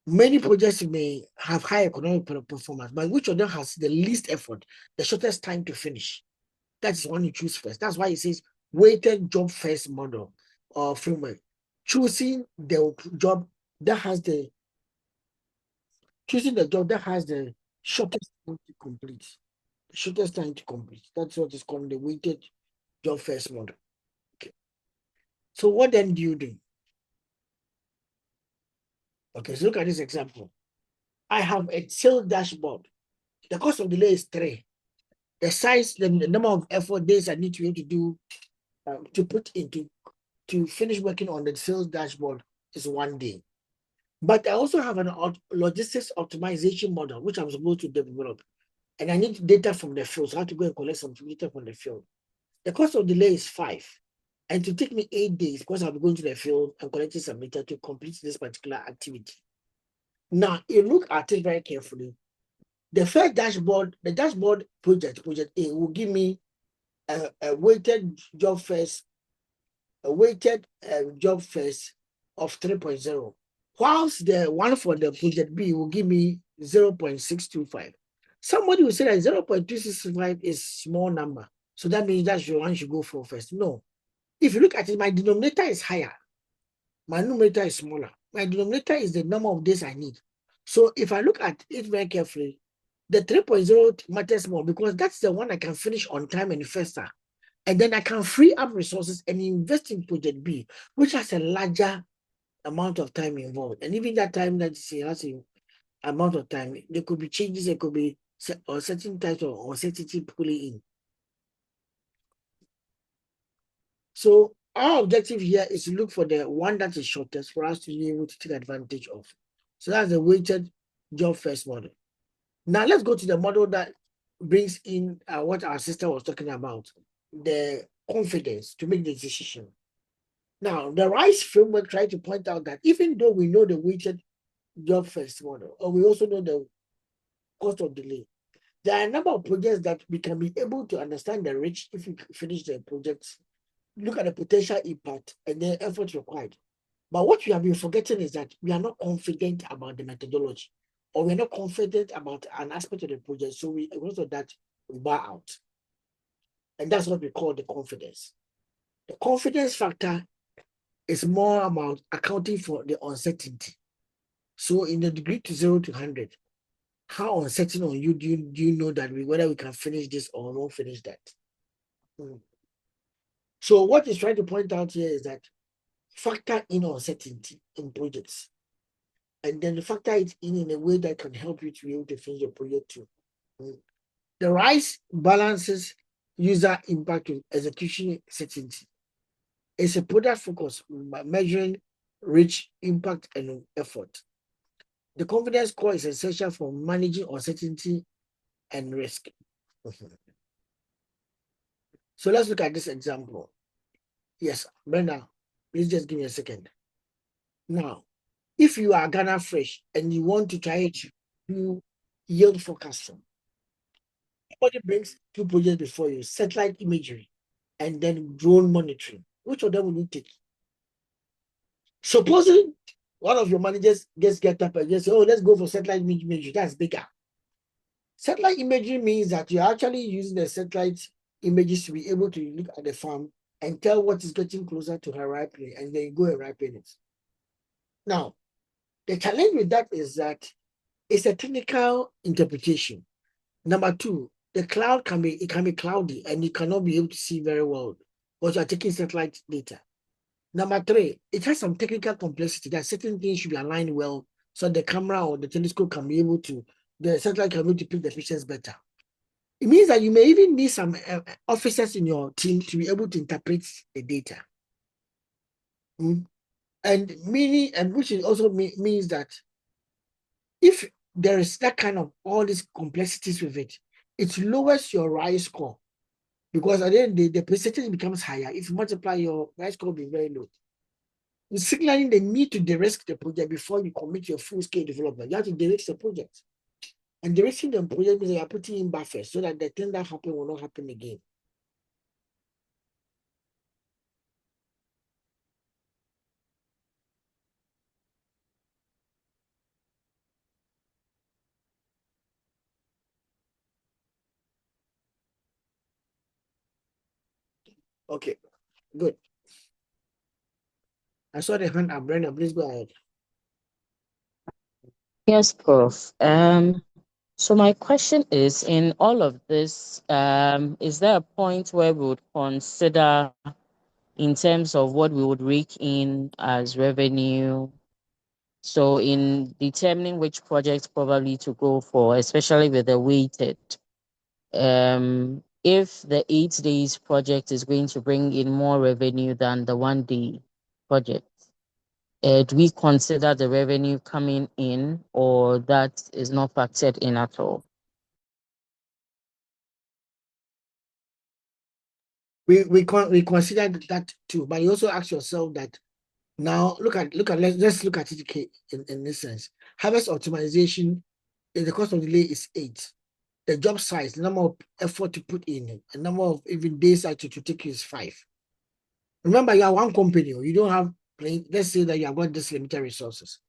Many projects may have high economic performance, but which of them has the least effort, the shortest time to finish? That's one you choose first. That's why it says weighted job first model or framework. Choosing the job that has the shortest time to complete. The shortest time to complete. That's what is called the weighted job first model. Okay. So what then do you do? Okay, so look at this example. I have a sales dashboard. The cost of delay is 3. The size, the number of effort days I need to be able to do to put into to finish working on the sales dashboard is 1 day. But I also have an logistics optimization model, which I'm supposed to develop. And I need data from the field. So I have to go and collect some data from the field. The cost of delay is 5. And to take me 8 days, because I'll be going to the field and collecting some data to complete this particular activity. Now, you look at it very carefully. The first dashboard, the dashboard project A, will give me a weighted job first of 3.0, whilst the one for the project B will give me 0.625. Somebody will say that 0.265 is small number, so that means that's the one should go for first. No, if you look at it, my denominator is higher, my numerator is smaller. My denominator is the number of days I need. So if I look at it very carefully, the 3.0 matters more because that's the one I can finish on time and faster. And then I can free up resources and invest in project B, which has a larger amount of time involved. And even that time that has an amount of time, there could be changes, there could be certain types of uncertainty pulling in. So our objective here is to look for the one that is shortest for us to be able to take advantage of. So that's the weighted job first model. Now let's go to the model that brings in what our sister was talking about, the confidence to make the decision. Now, the RISE framework tried to point out that even though we know the weighted job first model, or we also know the cost of delay, there are a number of projects that we can be able to understand the reach if we finish the projects, look at the potential impact and the effort required. But what we have been forgetting is that we are not confident about the methodology, or we're not confident about an aspect of the project. So because of that, we buy out. And that's what we call the confidence. The confidence factor is more about accounting for the uncertainty. So in the degree to 0 to 100, how uncertain on you do you know that whether we can finish this or not finish that? So what is trying to point out here is that factor in uncertainty in projects, and then factor it in a way that can help you to be able to finish your project too. The RISE balances user impact with execution certainty. It's a product focus by measuring reach, impact, and effort. The confidence score is essential for managing uncertainty and risk. So let's look at this example. Yes, Brenda, please just give me a second. Now, if you are Ghana Fresh and you want to try to do yield forecasting, somebody brings 2 projects before you, satellite imagery and then drone monitoring. Which of them will you take? Supposing one of your managers get up and just say, oh, let's go for satellite imagery, that's bigger. Satellite imagery means that you're actually using the satellite images to be able to look at the farm and tell what is getting closer to her ripening, and then you go and ripen it. Now, the challenge with that is that it's a technical interpretation. Number 2, the cloud can be cloudy and you cannot be able to see very well because you are taking satellite data. Number 3, it has some technical complexity that certain things should be aligned well so the camera or the telescope can be able to, the satellite can be able to pick the pictures better. It means that you may even need some officers in your team to be able to interpret the data. And meaning, and which is also means that if there is that kind of all these complexities with it, it lowers your rise score, because at the end the percentage becomes higher. If you multiply, your rise score will be very low. You're signaling the need to de-risk the project before you commit your full-scale development. You have to de-risk the project. And de-risking the project means you are putting in buffers so that the thing that happened will not happen again. Okay, good. I saw the hand up, Brenda. Please go ahead. Yes, Prof. So my question is, in all of this, is there a point where we would consider in terms of what we would rake in as revenue? So in determining which projects probably to go for, especially with the weighted, if the 8 days project is going to bring in more revenue than the 1 day project, do we consider the revenue coming in, or that is not factored in at all? We consider that too, but you also ask yourself that now let's look at it in this sense. Harvest optimization, the cost of delay is 8. The job size, the number of effort to put in, the number of even days to take you is 5. Remember, you are one company, you don't have, let's say that you have got this limited resources.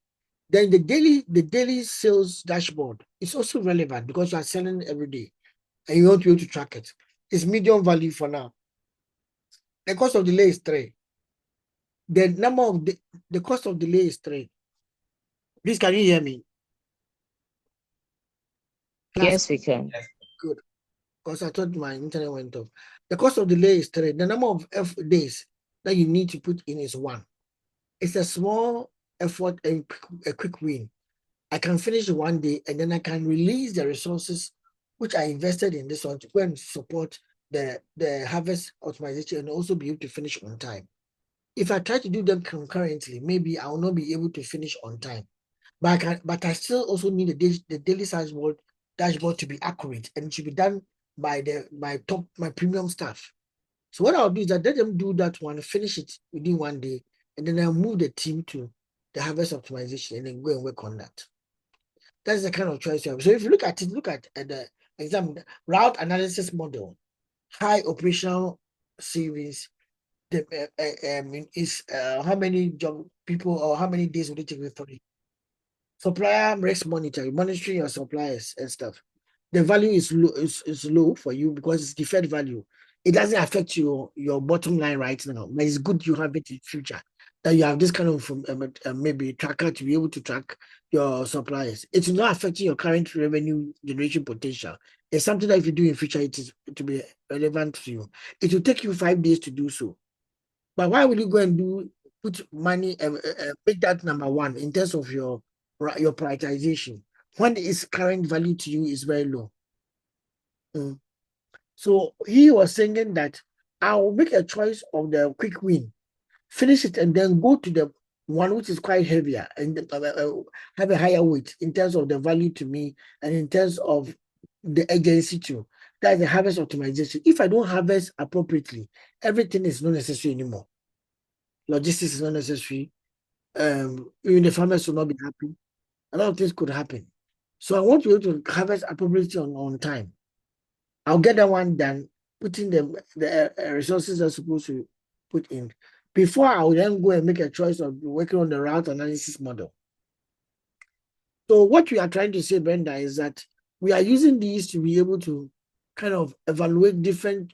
Then the daily sales dashboard is also relevant because you are selling every day and you want to be able to track it. It's medium value for now. The cost of delay is 3. The number of the cost of delay is 3. Please, can you hear me? Yes, we can. Good. Because I thought my internet went off. The cost of delay is 3. The number of days that you need to put in is 1. It's a small effort and a quick win. I can finish 1 day and then I can release the resources which I invested in this one to go and support the harvest optimization and also be able to finish on time. If I try to do them concurrently, maybe I will not be able to finish on time. But I still also need the daily dashboard to be accurate, and it should be done by my premium staff. So what I'll do is let them do that one, finish it within 1 day, and then I'll move the team to the harvest optimization and then go and work on that. That's the kind of choice you have. So if you look at the exam route analysis model, high operational savings. Is how many job people or how many days would it take for it? Supplier risk monitoring your suppliers and stuff. The value is low for you because it's deferred value. It doesn't affect your bottom line right now, but it's good you have it in future. That you have this kind of maybe tracker to be able to track your suppliers. It's not affecting your current revenue generation potential. It's something that if you do in future, it is to be relevant to you. It will take you 5 days to do so. But why will you go and put money make that number 1 in terms of your prioritization when its current value to you is very low? So he was saying that I will make a choice of the quick win, finish it, and then go to the one which is quite heavier and have a higher weight in terms of the value to me and in terms of the agency too. That's the harvest optimization. If I don't harvest appropriately, everything is not necessary anymore. Logistics is not necessary. Even the farmers will not be happy. A lot of things could happen. So I want you to harvest appropriately on time. I'll get that one done, putting the resources I'm supposed to put in. Before I will then go and make a choice of working on the route analysis model. So what we are trying to say, Brenda, is that we are using these to be able to kind of evaluate different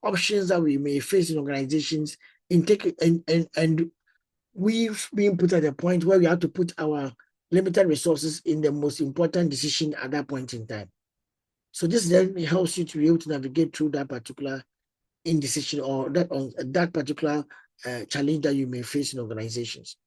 options that we may face in organizations and we've been put at a point where we have to put our limited resources in the most important decision at that point in time. So this then helps you to be able to navigate through that particular indecision or that particular challenge that you may face in organizations.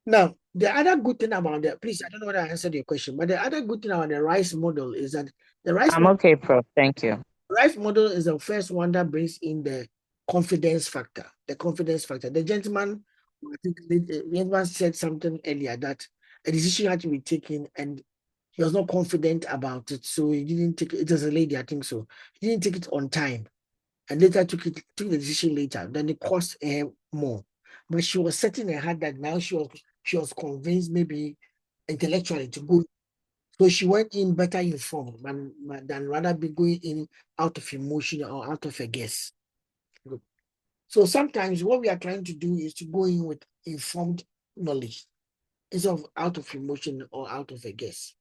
Now, the other good thing about that, please, I don't know whether I answered your question, but the other good thing about the rice model is that the rice I'm okay, Prof. Thank you. rice model is the first one that brings in the confidence factor. The confidence factor. The gentleman, I think the gentleman said something earlier that a decision had to be taken and he was not confident about it, so he didn't take it. It was a lady, I think so. He didn't take it on time, and later took the decision later. Then it cost her more, but she was setting her heart that now she was convinced, maybe intellectually, to go. So she went in better informed than rather be going in out of emotion or out of a guess. Good. So sometimes what we are trying to do is to go in with informed knowledge instead of out of emotion or out of a guess.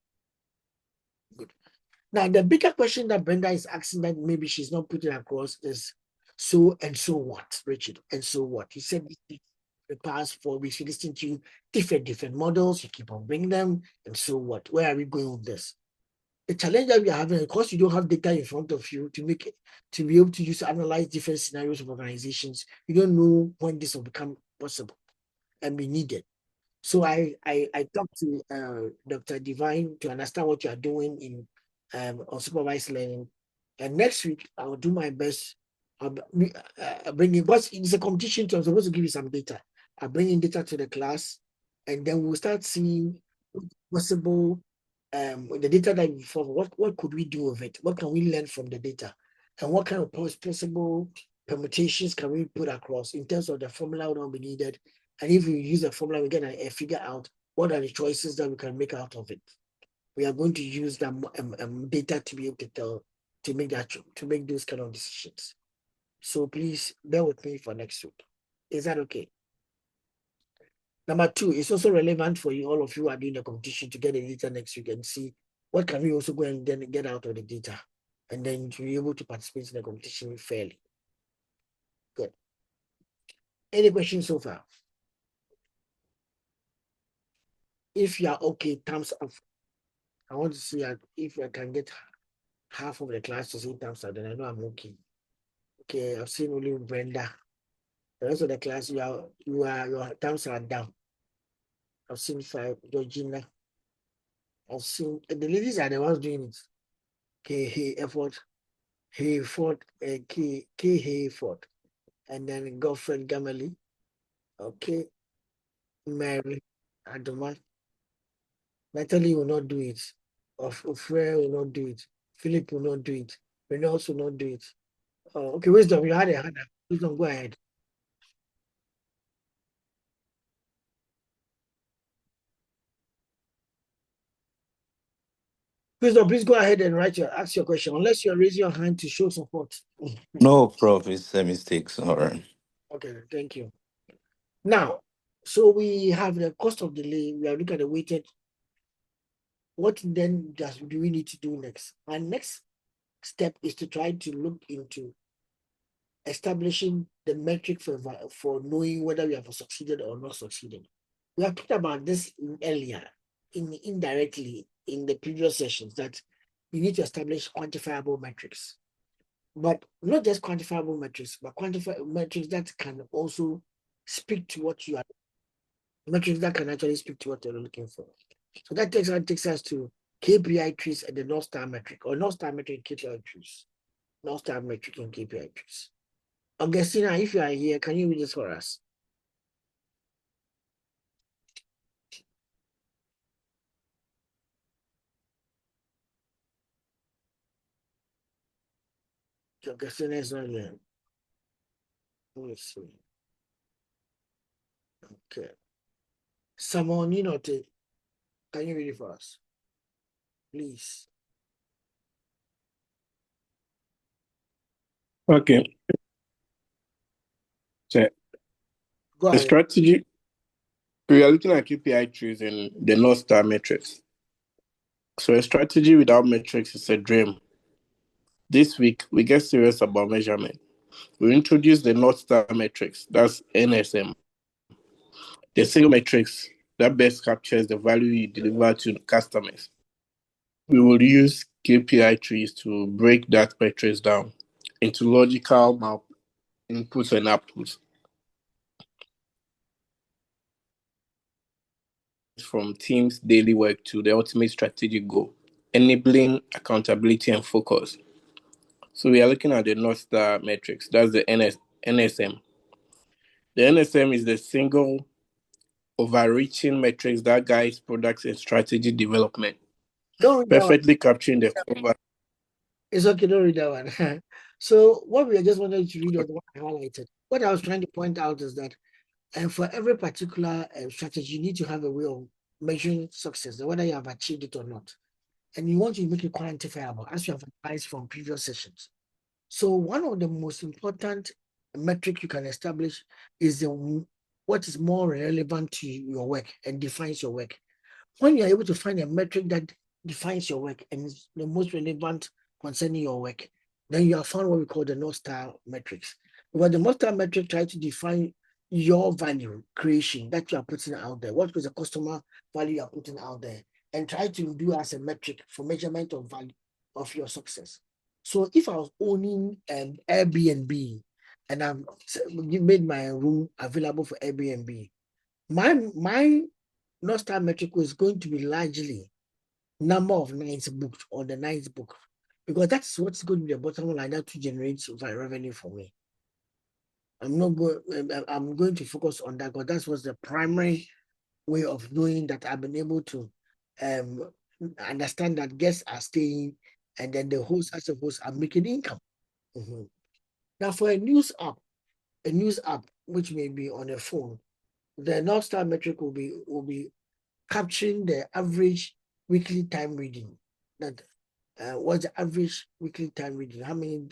Good. Now, the bigger question that Brenda is asking that maybe she's not putting across is so and so what, Richard? And so what? You said the past 4 weeks, we listened to you different models, you keep on bringing them, and so what? Where are we going with this? The challenge that we are having, of course, you don't have data in front of you to make it, to be able to use to analyze different scenarios of organizations. You don't know when this will become possible and be needed. So I talked to Dr. Divine to understand what you are doing in unsupervised learning. And next week, I will do my best. Bring in, but it's a competition, so I'm supposed to give you some data. I'll bring in data to the class, and then we'll start seeing possible the data that we form. What could we do with it? What can we learn from the data? And what kind of possible permutations can we put across in terms of the formula will not be needed? And if we use a formula, we get a figure out what are the choices that we can make out of it. We are going to use that data to be able to tell, to make those kind of decisions. So please bear with me for next week. Is that okay? Number two, it's also relevant for you, all of you who are doing the competition, to get the data next week and see what can we also go and then get out of the data, and then to be able to participate in the competition fairly. Good. Any questions so far? If you are okay, thumbs up. I want to see if I can get half of the class to say thumbs up, then I know I'm okay. Okay, I've seen only Brenda. The rest of the class, your thumbs are down. I've seen 5, Georgina. I've seen the ladies are the ones doing it. Okay, hey, effort. Hayford, K Hayford, and then Godfred Gamali. Okay, Mary Adama. Natalie will not do it. Ofre will not do it. Philip will not do it. Reynolds will not do it. Oh, okay, Wisdom, you had a hand up. Wisdom, go ahead. Wisdom, please go ahead and ask your question, unless you're raising your hand to show support. No, Prof, it's a mistake. Sorry. Okay, thank you. Now, so we have the cost of delay. We are looking at the weighted. What then do we need to do next? Our next step is to try to look into establishing the metric for knowing whether we have succeeded or not succeeded. We have talked about this earlier, indirectly in the previous sessions, that you need to establish quantifiable metrics. But not just quantifiable metrics, but metrics that can also speak to what you are, metrics that can actually speak to what you're looking for. So that takes us to KPI trees and the North Star metric, or North Star metric and KPI trees. North Star metric and KPI trees. Augustina, if you are here, can you read this for us? Augustina is not here. Let me see. Okay. Someone, can you read it for us? Please. Okay. So Go the ahead. strategy, we are looking at KPI trees and the North Star metrics. So a strategy without metrics is a dream. This week, we get serious about measurement. We introduce the North Star metrics, that's NSM. The single metrics that best captures the value you deliver to customers. We will use KPI trees to break that metrics down into logical map inputs and outputs. from team's daily work to the ultimate strategic goal, enabling accountability and focus. So we are looking at the North Star metrics. That's the NSM. The NSM is the single overreaching metrics that guides products and strategy development, Don't read that one. perfectly capturing the over. It's okay, don't read that one. So what we just wanted to read was what I highlighted. What I was trying to point out is that for every particular strategy, you need to have a way of measuring success, whether you have achieved it or not. And you want to make it quantifiable, as you have advised from previous sessions. So one of the most important metric you can establish is what is more relevant to your work and defines your work. When you're able to find a metric that defines your work and is the most relevant concerning your work, then you have found what we call the North Star metrics. Because the North Star metric tries to define your value creation that you are putting out there. What is the customer value you are putting out there? And try to do as a metric for measurement of value of your success. So if I was owning an Airbnb and I've made my room available for Airbnb, my North Star metric is going to be largely number of nights booked or the nights booked, because that's what's going to be the bottom line that to generate revenue for me. I'm going to focus on that because that's what's the primary way of knowing that I've been able to understand that guests are staying and then the host as a host are making income. Now for a news app which may be on a phone, the North Star metric will be capturing the average weekly time reading. That what's the average weekly time reading? How many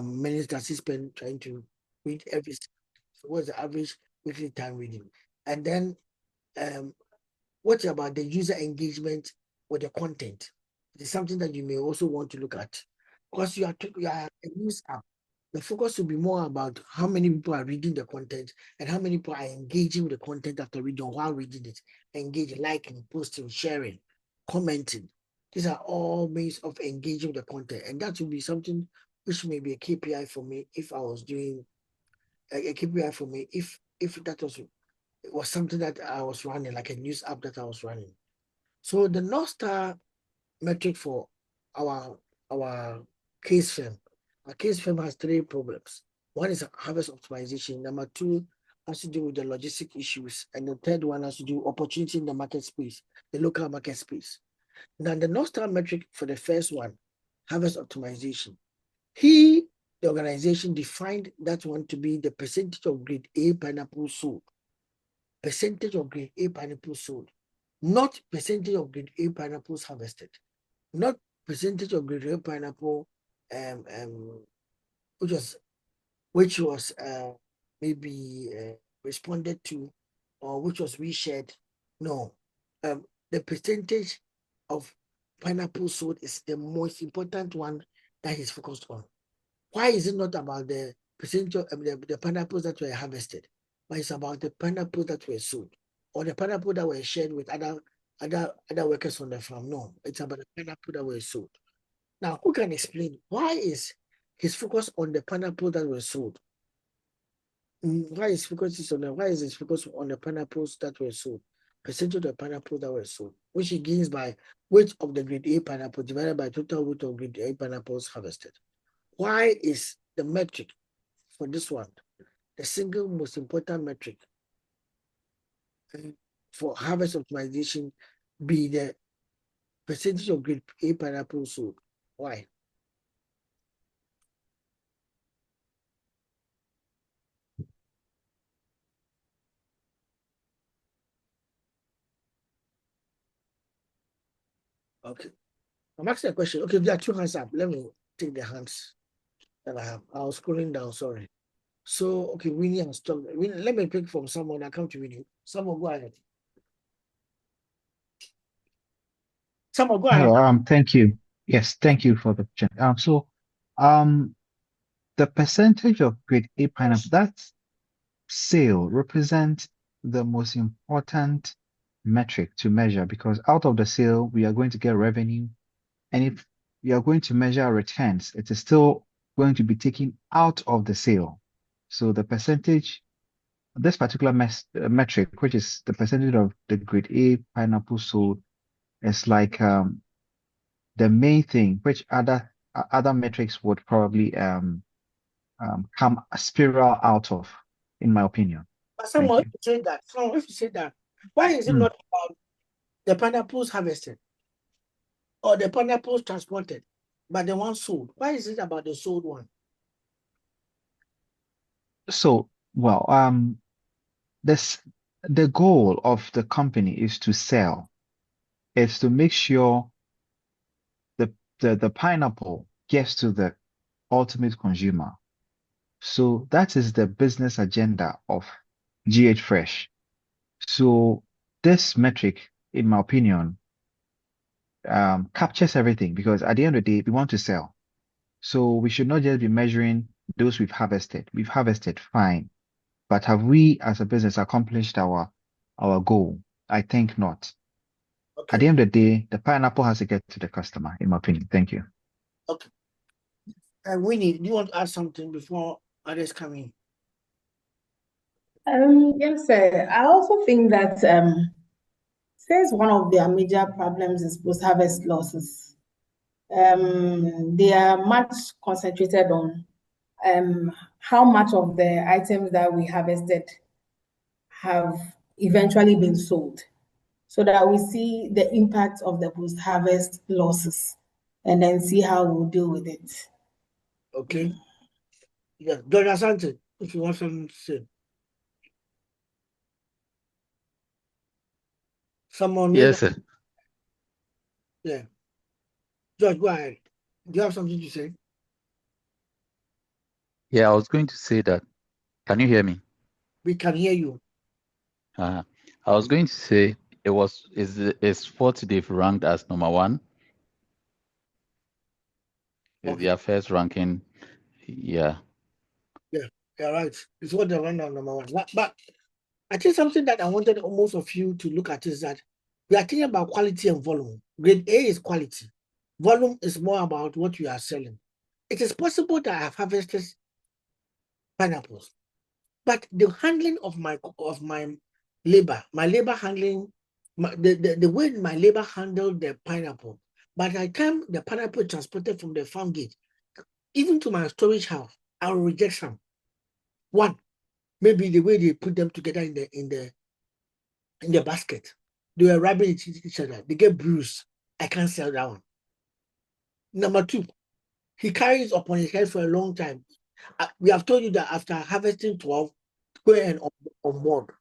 minutes does he spend trying to read every? So what's the average weekly time reading? And then what about the user engagement with the content? It is something that you may also want to look at, because you are a news app. The focus will be more about how many people are reading the content and how many people are engaging with the content after reading or while reading it, engaging, liking, posting, sharing, commenting. These are all means of engaging with the content, and that will be something which may be a KPI for me if I was doing a KPI for me if that was something that I was running, like a news app that I was running. So the North Star metric for our case firm. Our case firm has three problems. One is harvest optimization. Number two has to do with the logistic issues. And the third one has to do opportunity in the market space, the local market space. Now the North Star metric for the first one, harvest optimization. The organization defined that one to be the percentage of grade A pineapple sold. Percentage of grade A pineapples sold, not percentage of grade A pineapples harvested, not percentage of grade A pineapple which was maybe responded to or which was reshared. No, the percentage of pineapple sold is the most important one that he's focused on. Why is it not about the percentage of the pineapples that were harvested, but it's about the pineapples that were sold or the pineapple that were shared with other workers on the farm? No, it's about the pineapple that were sold. Now, who can explain why is his focus on the pineapple that were sold? Why is his focus on the pineapples that were sold? Percentage of the pineapple that were sold, which he gains by weight of the grade A pineapple divided by total weight of grade A pineapples harvested. Why is the metric for this one the single most important metric for harvest optimization be the percentage of grade A pineapple sold? Why? Okay. I'm asking a question. Okay, there are two hands up. Let me take the hands that I have. I was scrolling down, sorry. So, okay, Winnie has talked. Let me pick from someone. I come to Winnie. Someone go ahead. Someone go ahead. Thank you. Yes, thank you for the opportunity. Um, the percentage of grade A pineapple, that sale represents the most important metric to measure, because out of the sale, we are going to get revenue. And if we are going to measure returns, it is still going to be taken out of the sale. So the percentage this particular metric, which is the percentage of the grade A pineapple sold, is like the main thing, which other metrics would probably come spiral out of, in my opinion. But Thank someone you. say that. Someone if you say that, why is it Mm. not about the pineapples harvested or the pineapples transported, but the one sold? Why is it about the sold one? So, well, the goal of the company is to sell, is to make sure the pineapple gets to the ultimate consumer. So that is the business agenda of GH Fresh. So this metric, in my opinion, captures everything because at the end of the day, we want to sell. So we should not just be measuring those we've harvested. We've harvested, fine. But have we as a business accomplished our goal? I think not. At Okay. the end of the day, the pineapple has to get to the customer, in my opinion. Thank you. Okay. Winnie, do you want to add something before others come in? Yes, sir. I also think that since one of their major problems is post-harvest losses, they are much concentrated on how much of the items that we harvested have eventually been sold, so that we see the impact of the post-harvest losses and then see how we'll deal with it. Okay. Yeah, Dr. Asante, if you want something to say. Someone Yes, sir. yeah. George, go ahead. Do you have something to say? Yeah, I was going to say that. Can you hear me? We can hear you. I was going to say is what they've ranked as number one. Is Okay. their first ranking. Yeah. Yeah, you're right. It's what they run on number one. But I think something that I wanted most of you to look at is that we are thinking about quality and volume. Grade A is quality. Volume is more about what you are selling. It is possible that I have harvested pineapples, but the handling of my labor handling, the way my labor handled the pineapple, by the time the pineapple transported from the farm gate, even to my storage house, I will reject some. One, maybe the way they put them together in the basket, they were rubbing each other. They get bruised. I can't sell that one. Number two, he carries upon his head for a long time. We have told you that after harvesting 12, go and on board,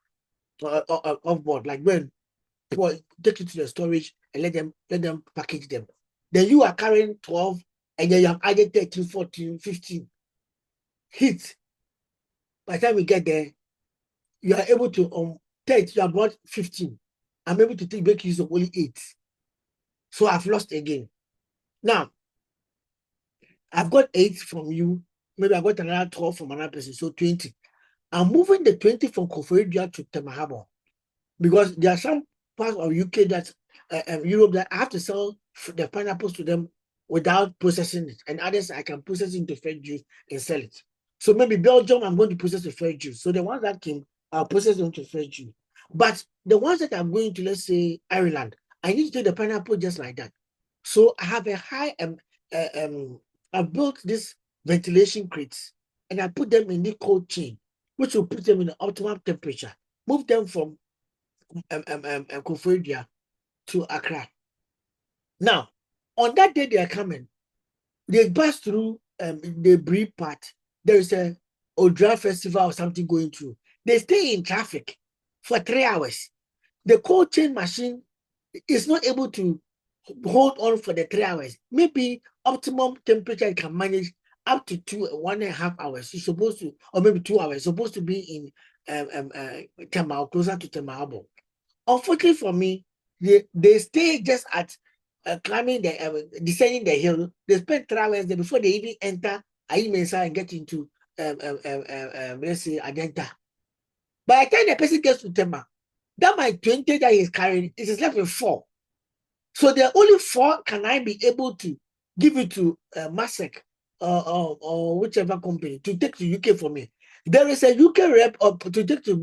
off board, like when take it to the storage and let them package them. Then you are carrying 12 and then you have added 13, 14, 15. Heat. By the time we get there, you are able to you have brought 15. I'm able to make use of only 8. So I've lost again. Now, I've got 8 from you. Maybe I got another 12 from another person. So 20. I'm moving the 20 from Koforidua to Temahabo because there are some parts of UK that Europe that I have to sell the pineapples to them without processing it, and others I can process it into fresh juice and sell it. So maybe Belgium, I'm going to process the fresh juice. So the ones that came, I'll process them to fresh juice. But the ones that I'm going to, let's say Ireland, I need to take the pineapple just like that. So I have a high I built this ventilation crates and I put them in the cold chain, which will put them in the optimum temperature. Move them from Koforidua to Accra. Now, on that day they are coming, they pass through the Brie part. There is a Odra festival or something going through. They stay in traffic for 3 hours. The cold chain machine is not able to hold on for the 3 hours. Maybe optimum temperature it can manage up to 1.5 hours. It's supposed to, or maybe 2 hours. It's supposed to be in Temao, closer to Temahabo. Unfortunately for me, they stay just at climbing descending the hill. They spend 3 hours there before they even enter Ayimensa and get into let's say Adenta. By the time the person gets to Tema, that my 20 that he's carrying, it is left with 4. So there are only 4 can I be able to give it to Masek or whichever company to take to UK for me. There is a UK rep or to take to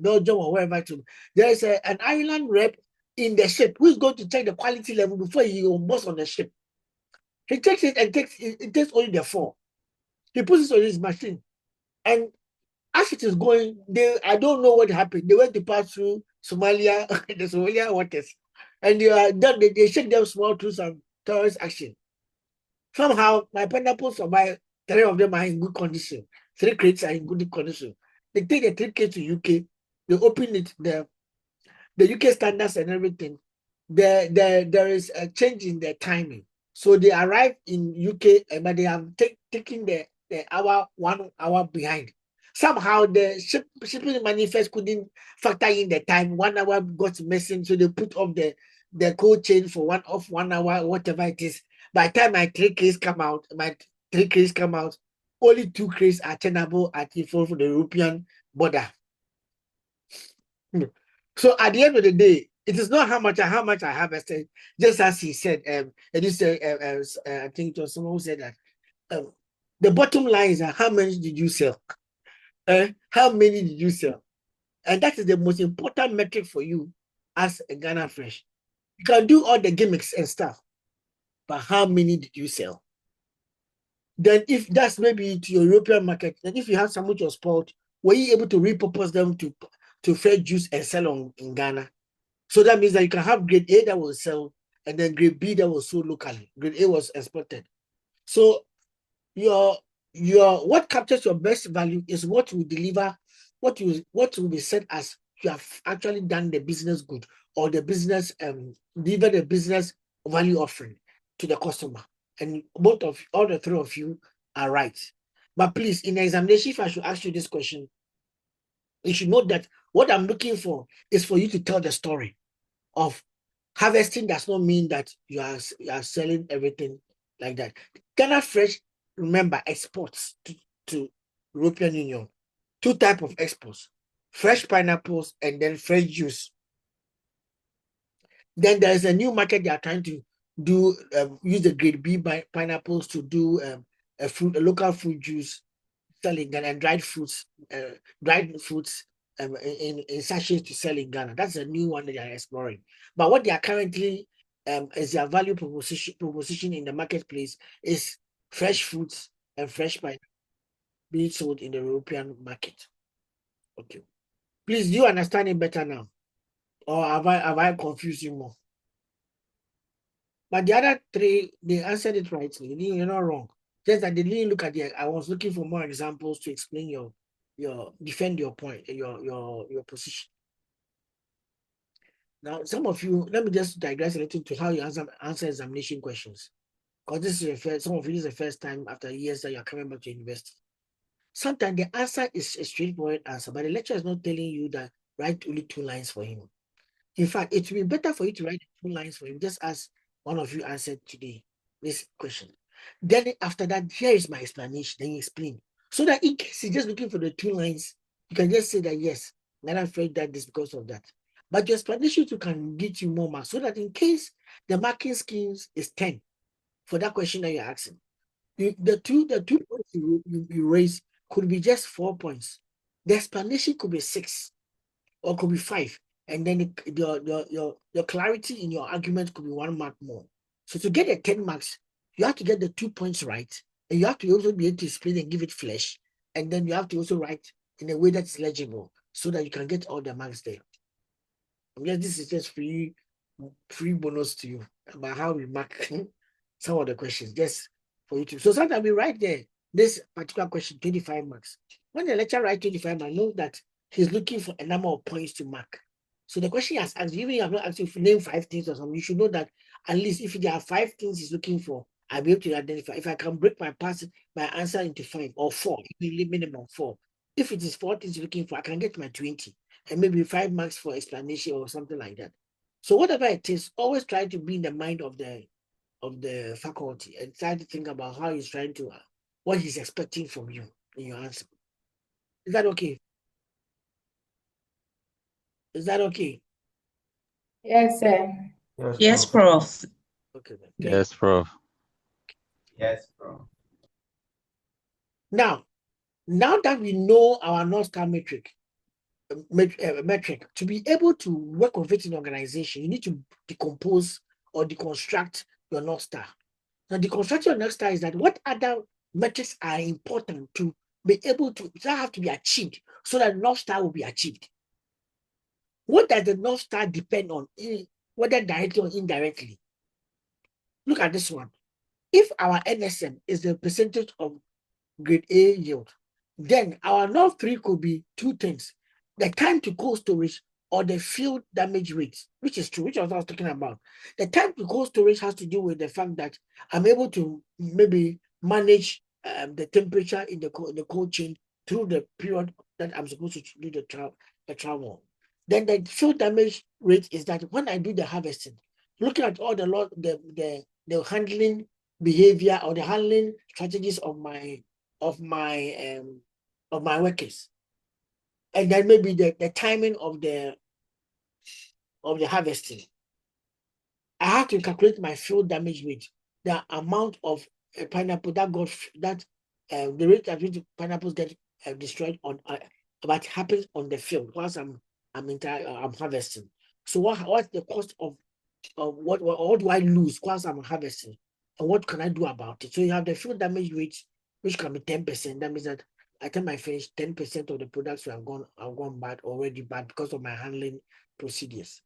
Belgium or wherever to. There is an Ireland rep in the ship who is going to check the quality level before he boss on the ship. He takes it and it takes only the 4. He puts it on his machine, and as it is going, I don't know what happened. They went to pass through Somalia, the Somalia waters, and they shake them small through some terrorist action. Somehow, my pineapples survive. 3 of them are in good condition. 3 crates are in good condition. They take the 3 crates to UK. They open it, the UK standards and everything. There is a change in their timing. So they arrive in UK, but they have taken the hour, 1 hour behind. Somehow the shipping manifest couldn't factor in the time. 1 hour got missing, so they put off the cold chain for 1 hour, whatever it is. By the time my 3 crates come out, only 2 crates are tenable at for the European border. So at the end of the day, it is not how much I harvested, just as he said. And he said, I think it was someone who said that the bottom line is how many did you sell? How many did you sell? And that is the most important metric for you as a Ghana Fresh. You can do all the gimmicks and stuff, but how many did you sell? Then if that's maybe to your European market, then if you have some which was spoiled, were you able to repurpose them to fresh juice and sell in Ghana? So that means that you can have grade A that will sell, and then grade B that will sold locally. Grade A was exported. So your what captures your best value is what will deliver, what will be said as you have actually done the business good, or the business deliver the business value offering to the customer. And all the 3 of you are right. But please, in the examination, if I should ask you this question, you should know that what I'm looking for is for you to tell the story of harvesting. Does not mean that you are selling everything like that. Ghana Fresh, remember, exports to European Union. 2 types of exports: fresh pineapples and then fresh juice. Then there is a new market they are trying to do, use the grade B pineapples to do a local fruit juice selling, and dried fruits in sachets to sell in Ghana. That's a new one that they are exploring. But what they are currently as their value proposition in the marketplace is fresh fruits and fresh pineapple being sold in the European market. Okay. Please, do you understand it better now? Or have I confused you more? But the other 3, they answered it rightly. You're not wrong. Just that they didn't look at I was looking for more examples to explain your defend your point, your position. Now, some of you, let me just digress a little to how you answer examination questions. Because this is some of you, this is the first time after years that you're coming back to university. Sometimes the answer is a straightforward answer, but the lecturer is not telling you that write only 2 lines for him. In fact, it would be better for you to write 2 lines for him, just as one of you answered today, this question. Then after that, here is my explanation, then you explain. So that in case you're just looking for the 2 lines, you can just say that, yes, I'm afraid that this because of that. But your explanation too can get you more marks, so that in case the marking schemes is 10 for that question that you're asking, the two points you raise could be just 4 points. The explanation could be 6 or could be 5. And then your clarity in your argument could be 1 mark more. So to get the 10 marks, you have to get the 2 points right, and you have to also be able to explain and give it flesh. And then you have to also write in a way that's legible so that you can get all the marks there. This is just free bonus to you about how we mark some of the questions, just for you to. So sometimes we write there this particular question 25 marks. When the lecturer writes 25, I know that he's looking for a number of points to mark. So the question he has asked, even if you have not asked, if you name 5 things or something, you should know that at least if there are 5 things he's looking for, I'll be able to identify. If I can break my answer into 5 or 4, minimum 4. If it is 4 things you're looking for, I can get my 20 and maybe 5 marks for explanation or something like that. So whatever it is, always try to be in the mind of the faculty and try to think about how he's trying to, what he's expecting from you in your answer. Is that okay? Is that okay? Yes, sir. Yes, Prof. Okay, then. Yes, Prof. Yes, bro. Now, Now that we know our North Star metric, to be able to work with it in organization, you need to decompose or deconstruct your North Star. Now, deconstructing your North Star is that what other metrics are important to be able to, that have to be achieved so that North Star will be achieved. What does the North Star depend on, whether directly or indirectly? Look at this one. If our NSM is the percentage of grade A yield, then our North 3 could be two things: the time to cold storage or the field damage rate, which is true, which I was talking about. The time to cold storage has to do with the fact that I'm able to maybe manage the temperature in the cold chain through the period that I'm supposed to do the travel. Then the field damage rate is that when I do the harvesting, looking at all the handling behavior or the handling strategies of my workers, and then maybe the timing of the harvesting. I have to calculate my field damage rate, the amount of pineapple that the rate at which pineapples get destroyed on what happens on the field whilst I'm harvesting. So what's the cost of what do I lose whilst I'm harvesting, and what can I do about it? So you have the field damage rate, which can be 10%. That means that by the time I finish, 10% of the products have gone bad, already bad, because of my handling procedures.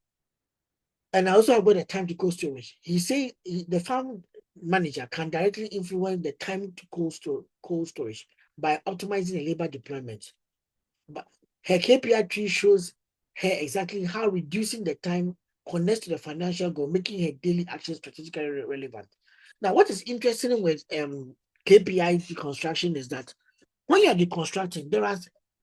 And I also have got the time to cold storage. He say the farm manager can directly influence the time to cold storage by optimizing the labor deployment. But her KPI tree shows her exactly how reducing the time connects to the financial goal, making her daily action strategically relevant. Now, what is interesting with KPI deconstruction is that when you are deconstructing, there are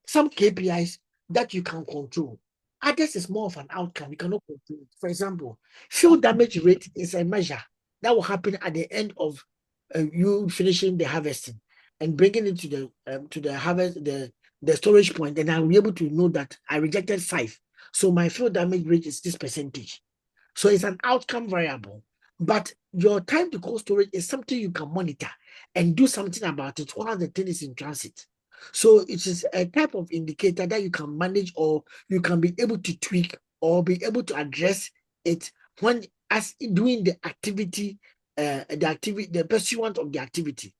some KPIs that you can control. Others is more of an outcome you cannot control. For example, field damage rate is a measure that will happen at the end of you finishing the harvesting and bringing it to the harvest the storage point, and I'll be able to know that I rejected 5. So my field damage rate is this percentage. So it's an outcome variable. But your time to cold storage is something you can monitor and do something about it while the thing is in transit. So it is a type of indicator that you can manage, or you can be able to tweak or be able to address it when as doing the activity, the pursuant of the activity.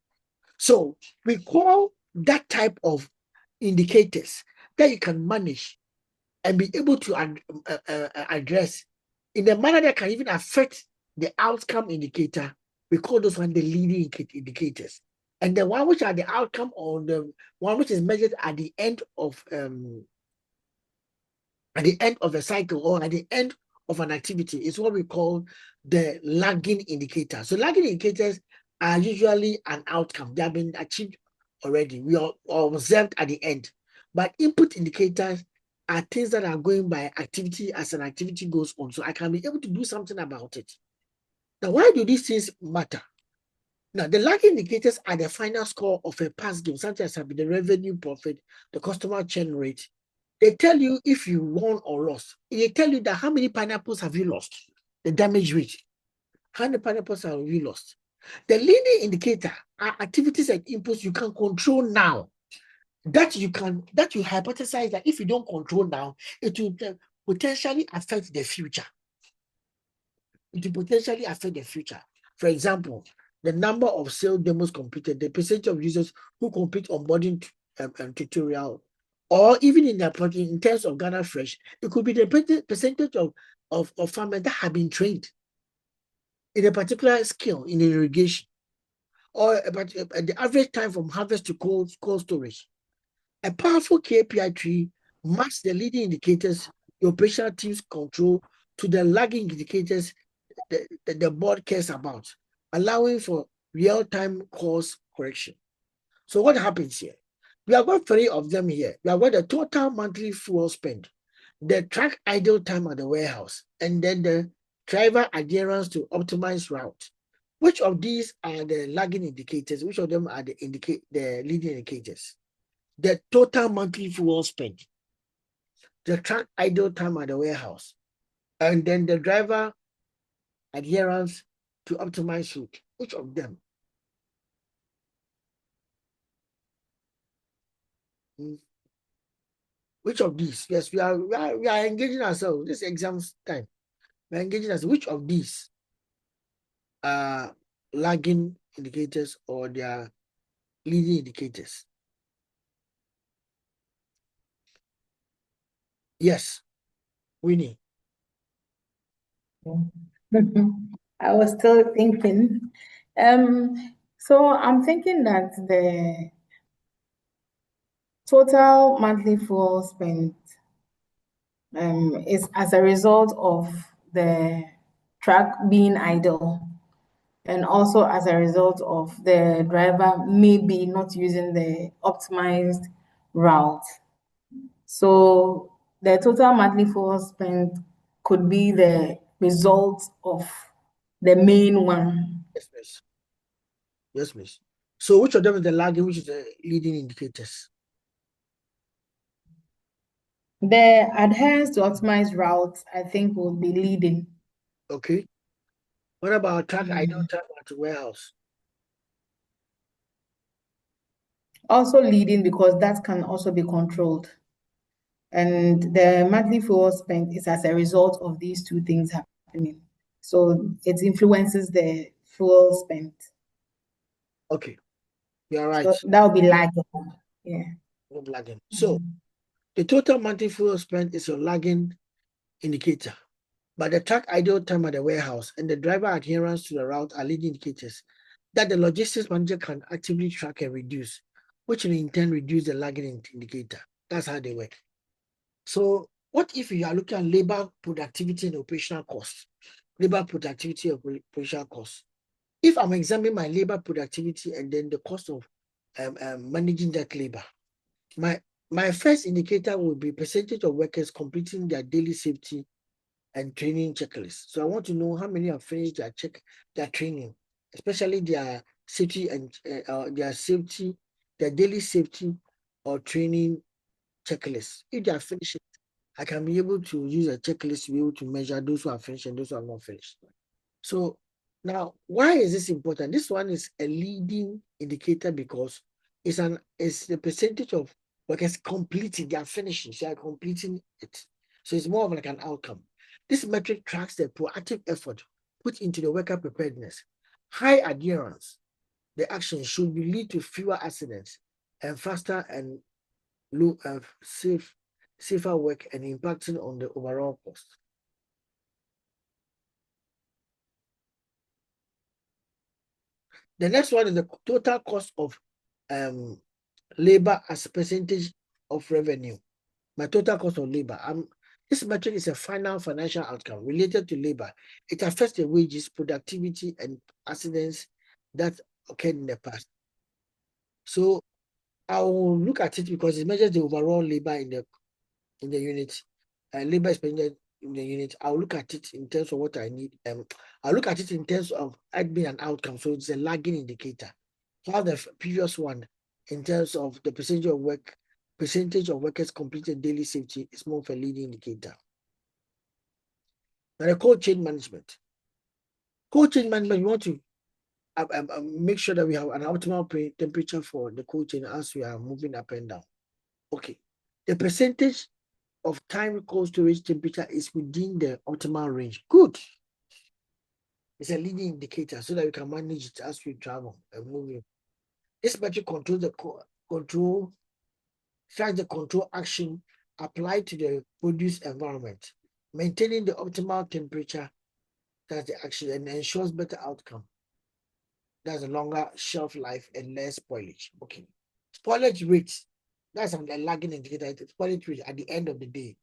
So we call that type of indicators that you can manage and be able to address in a manner that can even affect the outcome indicator. We call those one the leading indicators. And the one which are the outcome, or the one which is measured at the end of a cycle, or at the end of an activity, is what we call the lagging indicator. So lagging indicators are usually an outcome. They have been achieved already. We are observed at the end. But input indicators are things that are going by activity as an activity goes on. So I can be able to do something about it. Now, why do these things matter? Now, the lagging indicators are the final score of a past game, such as the revenue, profit, the customer churn rate. They tell you if you won or lost. They tell you that how many pineapples have you lost, the damage rate. How many pineapples have you lost? The leading indicator are activities and inputs you can control now. That you hypothesize that if you don't control now, it will potentially affect the future. It will potentially affect the future. For example, the number of sales demos completed, the percentage of users who complete onboarding tutorial, or even in terms of Ghana Fresh, it could be the percentage of farmers that have been trained in a particular skill in irrigation, or the average time from harvest to cold storage. A powerful KPI tree maps the leading indicators the operational teams control to the lagging indicators the board cares about, allowing for real-time course correction. So what happens here? We have got 3 of them here. We have got the total monthly fuel spend, the track idle time at the warehouse, and then the driver adherence to optimized route. Which of these are the lagging indicators? Which of them are the leading indicators? The total monthly fuel spend, the track idle time at the warehouse, and then the driver adherence to optimize route. Which of them? Which of these? Yes, we are engaging ourselves. This exams time. We are engaging ourselves. Which of these are lagging indicators or they are leading indicators? Yes, Winnie. I was still thinking. So I'm thinking that the total monthly fuel spent is as a result of the truck being idle, and also as a result of the driver maybe not using the optimized route. So the total monthly fuel spent could be the result of the main one. Yes, miss. Yes, miss. So which of them is the lagging, which is the leading indicators? The adherence to optimized routes, I think, will be leading. Okay. What about track idle time at warehouse? Also leading because that can also be controlled. And the monthly fuel spent is as a result of these two things happening. So it influences the fuel spent. Okay, you are right. So that will be lagging. Yeah. Not lagging. So the total monthly fuel spent is your lagging indicator, but the track idle time at the warehouse and the driver adherence to the route are leading indicators that the logistics manager can actively track and reduce, which will in turn reduce the lagging indicator. That's how they work. So what if you are looking at labor productivity and operational costs? Labor productivity and operational costs. If I'm examining my labor productivity and then the cost of managing that labor, my first indicator will be percentage of workers completing their daily safety and training checklist. So I want to know how many have finished their training, especially their safety and their daily safety or training checklist. If they are finished, I can be able to use a checklist to be able to measure those who are finished and those who are not finished. So now, why is this important? This one is a leading indicator because it's the percentage of workers completing, they are finishing, they are completing it. So it's more of like an outcome. This metric tracks the proactive effort put into the worker preparedness. High adherence, the action should be lead to fewer accidents and faster and low safer work and impacting on the overall cost. The next one is the total cost of labor as a percentage of revenue. My total cost of labor. This metric is a final financial outcome related to labor. It affects the wages, productivity, and accidents that occurred in the past. So I will look at it because it measures the overall labor in the unit, labor expenditure in the unit. I'll look at it in terms of what I need. I'll look at it in terms of admin and outcome. So it's a lagging indicator. While the previous one, in terms of the percentage of workers completed daily safety, is more of a leading indicator. Now the cold chain management. Cold chain management, we want to make sure that we have an optimal temperature for the cold chain as we are moving up and down. Okay, the percentage of time cold storage temperature is within the optimal range. Good. It's a leading indicator so that we can manage it as we travel and move. This metric controls tracks the control action applied to the produce environment, maintaining the optimal temperature. That's the action and ensures better outcome. That's a longer shelf life and less spoilage. Okay. Spoilage rate. That's a lagging indicator. Spoilage rate at the end of the day.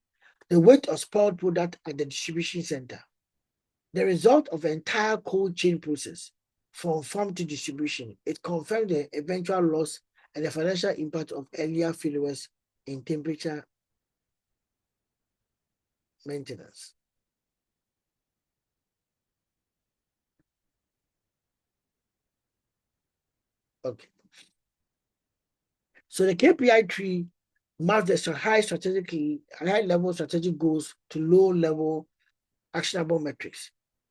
The weight of spoiled product at the distribution center. The result of the entire cold chain process from farm to distribution. It confirms the eventual loss and the financial impact of earlier failures in temperature maintenance. Okay. So the KPI tree maps the high level strategic goals to low level actionable metrics.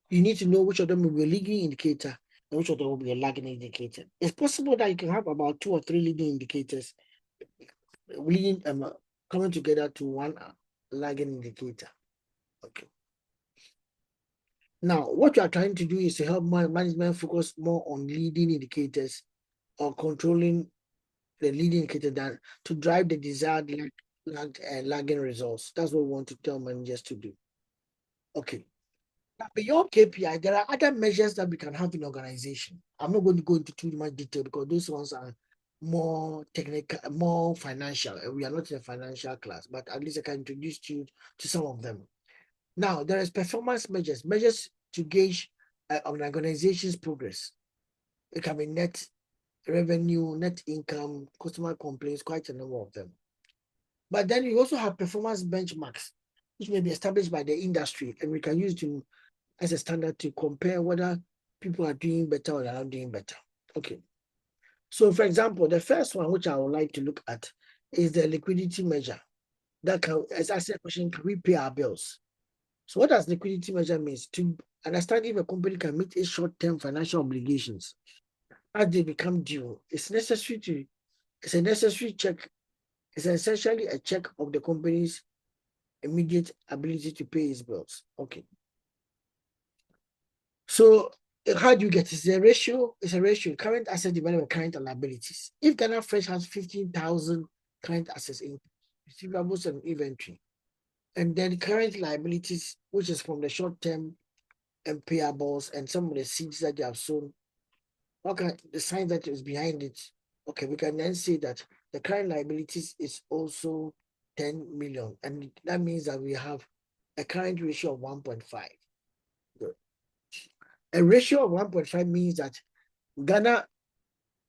You need to know which of them will be a leading indicator and which of them will be a lagging indicator. It's possible that you can have about 2 or 3 leading indicators leading coming together to one lagging indicator. Okay. Now, what you are trying to do is to help management focus more on leading indicators or controlling the leading indicator than to drive the desired lagging results. That's what we want to tell managers to do. Okay. Now, beyond KPI, there are other measures that we can have in organization. I'm not going to go into too much detail because those ones are more technical, more financial. We are not in a financial class, but at least I can introduce you to some of them. Now, there is performance measures to gauge an organization's progress. It can be net revenue, net income, customer complaints, quite a number of them. But then you also have performance benchmarks, which may be established by the industry, and we can use them as a standard to compare whether people are doing better or they're not doing better. Okay. So, for example, the first one, which I would like to look at, is the liquidity measure. That can, as I said, question, can we pay our bills? So, what does liquidity measure means? To understand if a company can meet its short-term financial obligations as they become due, it's a necessary check. It's essentially a check of the company's immediate ability to pay its bills. Okay. So how do you get it? It's a ratio. It's a ratio. Current asset development, current liabilities. If Ghana Fresh has 15,000 current assets in receivables and inventory, and then current liabilities, which is from the short term and payables and some of the seeds that they have sown, okay, the sign that is behind it. Okay, we can then say that the current liabilities is also 10 million, and that means that we have a current ratio of 1.5. A ratio of 1.5 means that Ghana,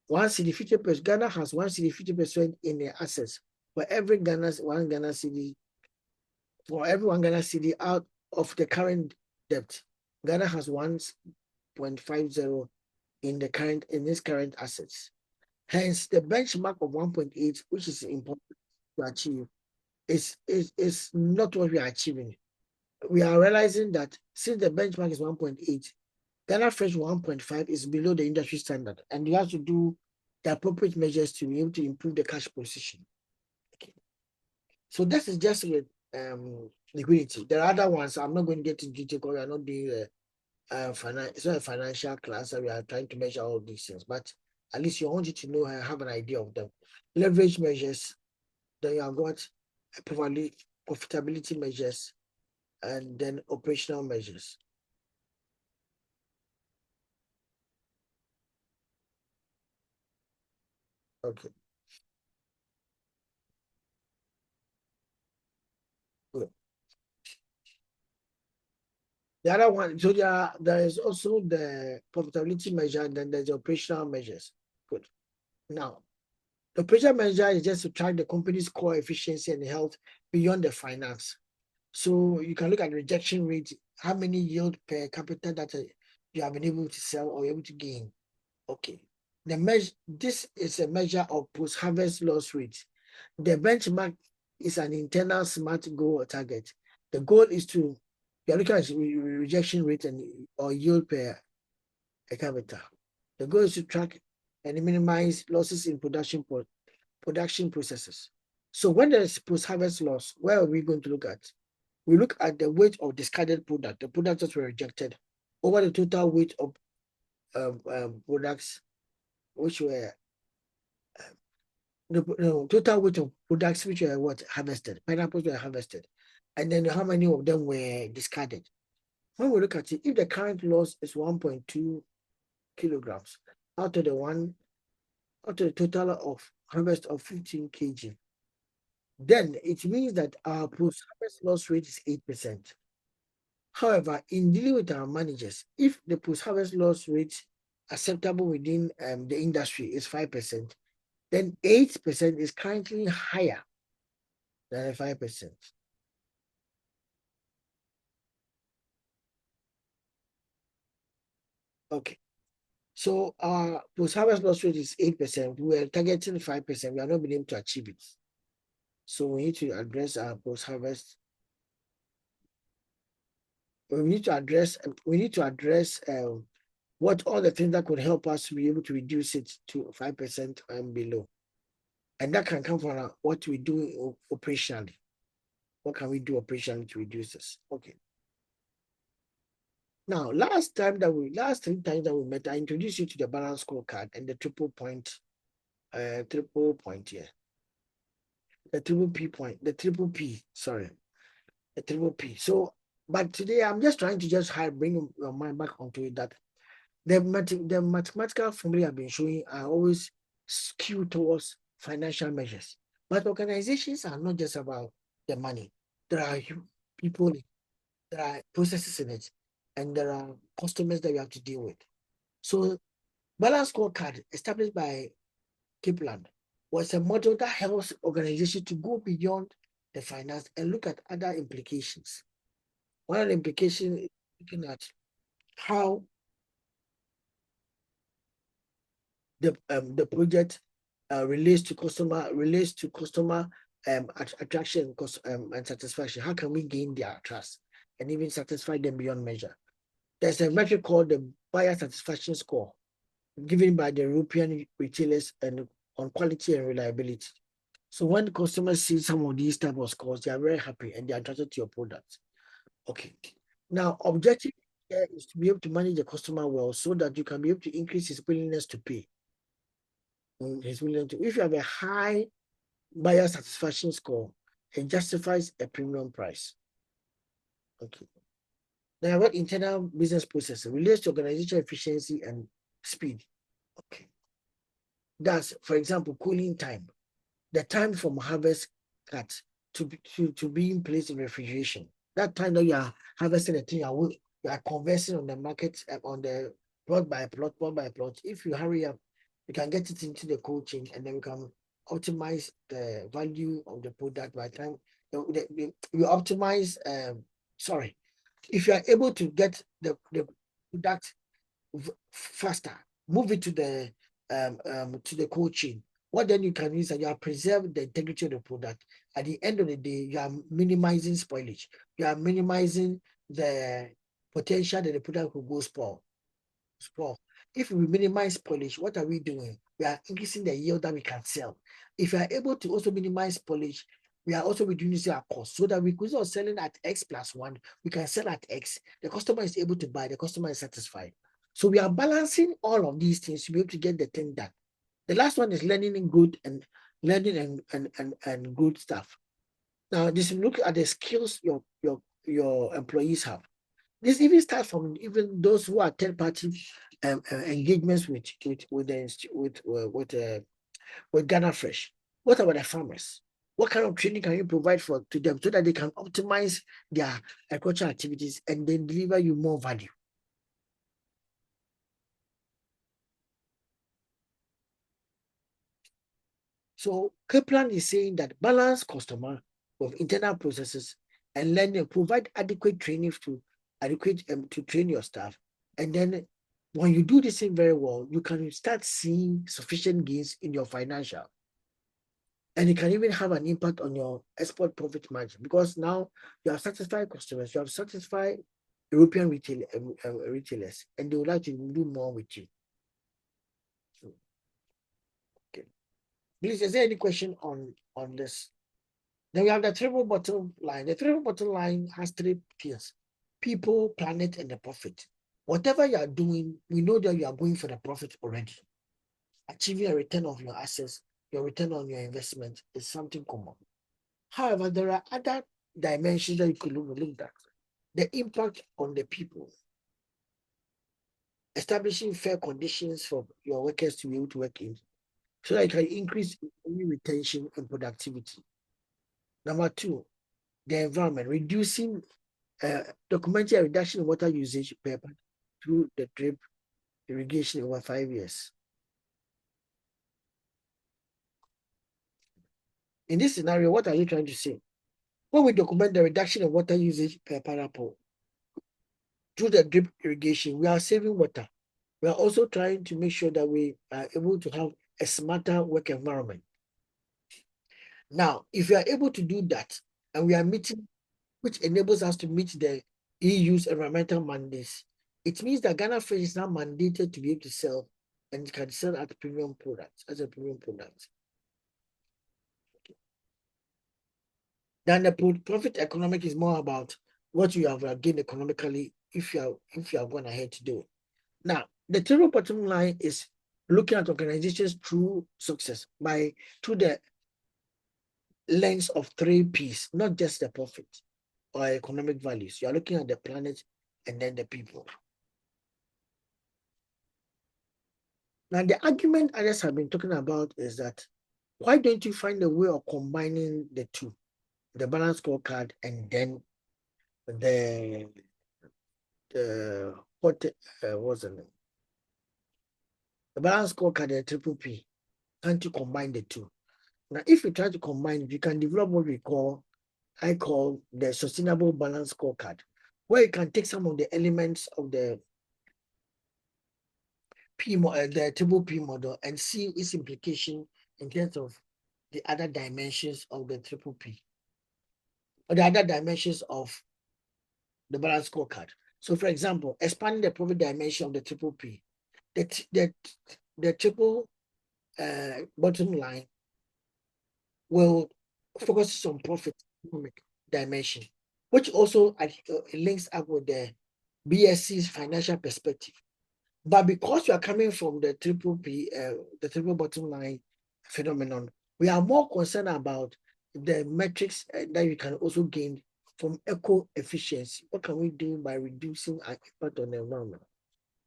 50%, Ghana has 50% in their assets. For every one Ghana cedi, for every one Ghana cedi out of the current debt, Ghana has 1.50 in its current assets. Hence, the benchmark of 1.8, which is important to achieve, is not what we are achieving. We are realizing that since the benchmark is 1.8, Ghana Fresh 1.5 is below the industry standard, and you have to do the appropriate measures to be able to improve the cash position. Okay. So this is just with liquidity. There are other ones. I'm not going to get into detail because we are not doing it's not a financial class that we are trying to measure all these things, but at least you want you to know and have an idea of them. Leverage measures, then you have got profitability measures, and then operational measures. Okay. Good. The other one, so there is also the profitability measure, and then there's the operational measures. Good. Now, the operational measure is just to track the company's core efficiency and health beyond the finance. So you can look at rejection rate, how many yield per capita that you have been able to sell or able to gain. Okay. This is a measure of post-harvest loss rate. The benchmark is an internal SMART goal or target. The goal is to, you are looking at rejection rate or yield per capita. The goal is to track and minimize losses in production processes. So when there is post-harvest loss, where are we going to look at? We look at the weight of discarded product, the products that were rejected, over the total weight of products which were the total weight of products which were harvested, pineapples were harvested, and then how many of them were discarded. When we look at it, if the current loss is 1.2 kilograms out of the total of harvest of 15 kg, then it means that our post-harvest loss rate is 8%. However, in dealing with our managers, if the post-harvest loss rate acceptable within the industry is 5%, then 8% is currently higher than 5%. Okay. So our post-harvest loss rate is 8%. We are targeting 5%. We are not being able to achieve it. So we need to address our post-harvest. We need to address what all the things that could help us to be able to reduce it to 5% and below. And that can come from what we do operationally. What can we do operationally to reduce this? Okay. Now, last 3 times that we met, I introduced you to the balance scorecard and the triple point, yeah. The triple P, sorry. The triple P. So, but today I'm just trying to bring your mind back onto it that the mathematical formula I've been showing are always skewed towards financial measures. But organizations are not just about the money. There are people, there are processes in it, and there are customers that you have to deal with. So, balance scorecard established by Kipland was a model that helps organizations to go beyond the finance and look at other implications. One of the implications is looking at how the project relates to customer attraction and satisfaction. How can we gain their trust and even satisfy them beyond measure? There's a metric called the buyer satisfaction score given by the European retailers and on quality and reliability. So when customers see some of these type of scores, they are very happy and they are attracted to your product. Okay. Now, objective here is to be able to manage the customer well so that you can be able to increase his willingness to pay. If you have a high buyer satisfaction score, it justifies a premium price. Okay. Now, what internal business process relates to organizational efficiency and speed. Okay. That's, for example, cooling time. The time from harvest cut to being placed in refrigeration. That time that you are harvesting the thing, you are conversing on the market, on the plot by plot. If you hurry up, you can get it into the cold chain, and then we can optimize the value of the product by the time you optimize. Sorry, if you are able to get the product faster, move it to the cold chain. What then you can use and you are preserve the integrity of the product. At the end of the day, you are minimizing spoilage. You are minimizing the potential that the product will go spoil. If we minimize spoilage, what are we doing? We are increasing the yield that we can sell. If we are able to also minimize spoilage, we are also reducing our cost so that we could start selling at X plus 1, we can sell at X. The customer is able to buy, the customer is satisfied. So we are balancing all of these things to be able to get the thing done. The last one is learning and good stuff. Now, just look at the skills your employees have. This even starts from even those who are third-party engagements with Ghana Fresh. What about the farmers? What kind of training can you provide to them so that they can optimize their agricultural activities and then deliver you more value? So Kaplan is saying that balance customer with internal processes and learning, provide adequate training to train your staff. And then when you do this thing very well, you can start seeing sufficient gains in your financial. And it can even have an impact on your export profit margin because now you have satisfied customers, you have satisfied European retailers, and they would like to do more with you. Okay. Please, is there any question on this? Then we have the triple bottom line. The triple bottom line has 3 pillars: people, planet, and the profit. Whatever you are doing, we know that you are going for the profit already. Achieving a return of your assets, your return on your investment is something common. However, there are other dimensions that you could look at. The impact on the people. Establishing fair conditions for your workers to be able to work in so that you can increase retention and productivity. Number 2, the environment, reducing documenting a reduction in water usage through the drip irrigation over 5 years. In this scenario, what are you trying to say? When we document the reduction in water usage per parapole through the drip irrigation, we are saving water. We are also trying to make sure that we are able to have a smarter work environment. Now, if we are able to do that, and we are meeting, which enables us to meet the EU's environmental mandates, it means that Ghana Fresh is now mandated to be able to sell and can sell at premium products, as a premium product. Then the profit economic is more about what you have gained economically if you are going ahead to do it. Now, the triple bottom line is looking at organizations through success through the lens of 3 Ps, not just the profit or economic values. You are looking at the planet and then the people. Now, the argument others have been talking about is that why don't you find a way of combining the two, the balance scorecard and then the what was the name? The balance scorecard and triple P. Can't you combine the two? Now, if you try to combine it, you can develop what I call the sustainable balance scorecard, where you can take some of the elements of the the triple P model and see its implication in terms of the other dimensions of the triple P, or the other dimensions of the balance scorecard. So, for example, expanding the profit dimension of the triple P, the triple bottom line will focus on profit economic dimension, which also links up with the BSC's financial perspective. But because you are coming from the triple P, the triple bottom line phenomenon, we are more concerned about the metrics that you can also gain from eco-efficiency. What can we do by reducing our impact on the environment?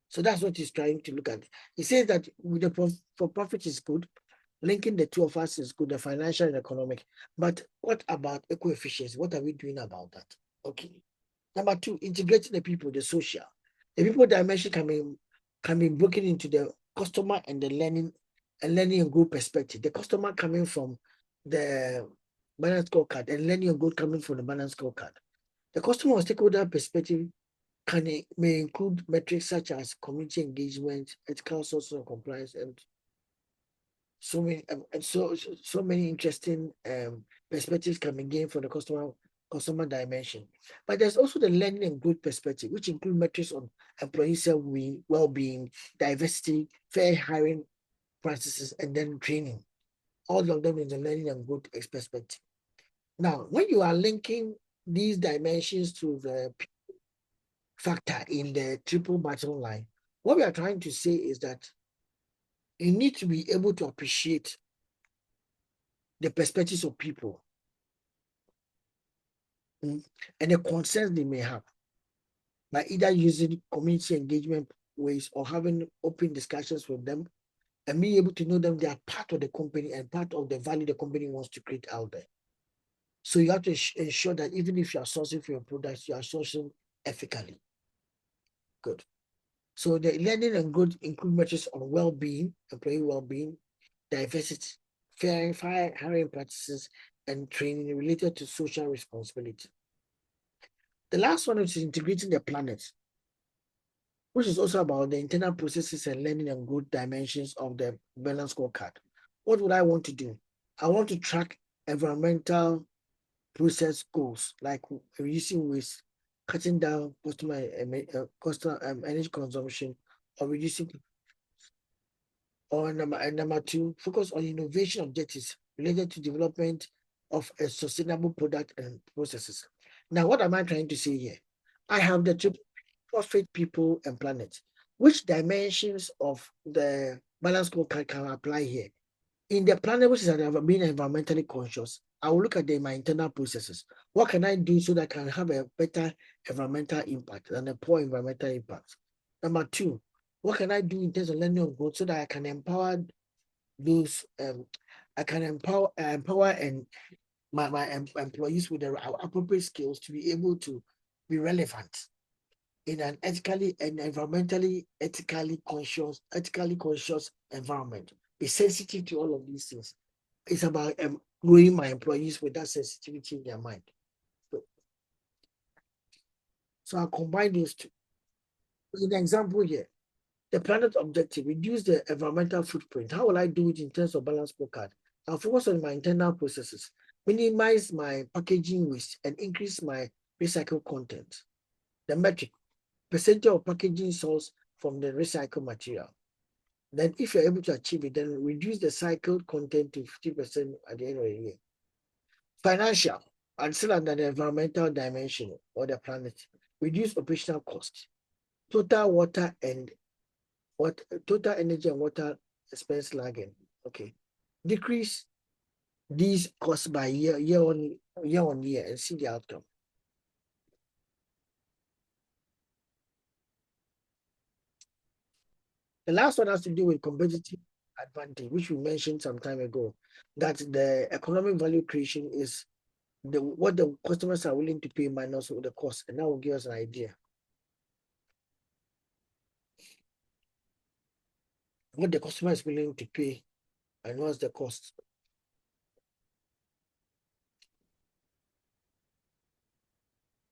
So that's what he's trying to look at. He says that with the for profit is good, linking the two of us is good, the financial and economic. But what about eco-efficiency? What are we doing about that? Okay. Number 2, integrating the people, the social. The people dimension can be broken into the customer and the learning and growth perspective. The customer coming from the balance scorecard and learning and growth coming from the balance scorecard. The customer or stakeholder perspective may include metrics such as community engagement, ethical, social compliance, and so many interesting perspectives can be gained from the customer dimension. But there's also the learning and growth perspective, which include metrics on employee well-being, diversity, fair hiring practices, and then training. All of them in the learning and growth perspective. Now, when you are linking these dimensions to the factor in the triple bottom line, what we are trying to say is that you need to be able to appreciate the perspectives of people and the concerns they may have by either using community engagement ways or having open discussions with them and being able to know them they are part of the company and part of the value the company wants to create out there. So you have to ensure that even if you are sourcing for your products, you are sourcing ethically. Good. So the learning and growth include measures on well-being, employee well-being, diversity, fair hiring practices, and training related to social responsibility. The last one is integrating the planet, which is also about the internal processes and learning and growth dimensions of the balance scorecard. What would I want to do? I want to track environmental process goals like reducing waste, cutting down customer energy consumption, or reducing. Or number 2, focus on innovation objectives related to development of a sustainable product and processes. Now, what am I trying to say here? I have the triple profit, people, and planet. Which dimensions of the balance scorecard can apply here? In the planet, which is being environmentally conscious, I will look at my internal processes. What can I do so that I can have a better environmental impact than a poor environmental impact? Number 2, what can I do in terms of learning and growth so that I can empower those I can empower and my employees with the appropriate skills to be able to be relevant in an ethically and environmentally ethically conscious environment. Be sensitive to all of these things. It's about growing my employees with that sensitivity in their mind. So I'll combine those two. An example here, the planet objective, reduce the environmental footprint. How will I do it in terms of balance scorecard? I'll focus on my internal processes, minimize my packaging waste, and increase my recycled content. The metric, percentage of packaging sourced from the recycled material. Then if you're able to achieve it, then reduce the cycled content to 50% at the end of the year. Financial, and still under the environmental dimension or the planet, reduce operational cost, total water and total energy and water expense lagging. Okay, decrease these costs by year on year and see the outcome. The last one has to do with competitive advantage, which we mentioned some time ago, that the economic value creation is what the customers are willing to pay minus the cost, and that will give us an idea. What the customer is willing to pay and what's the cost.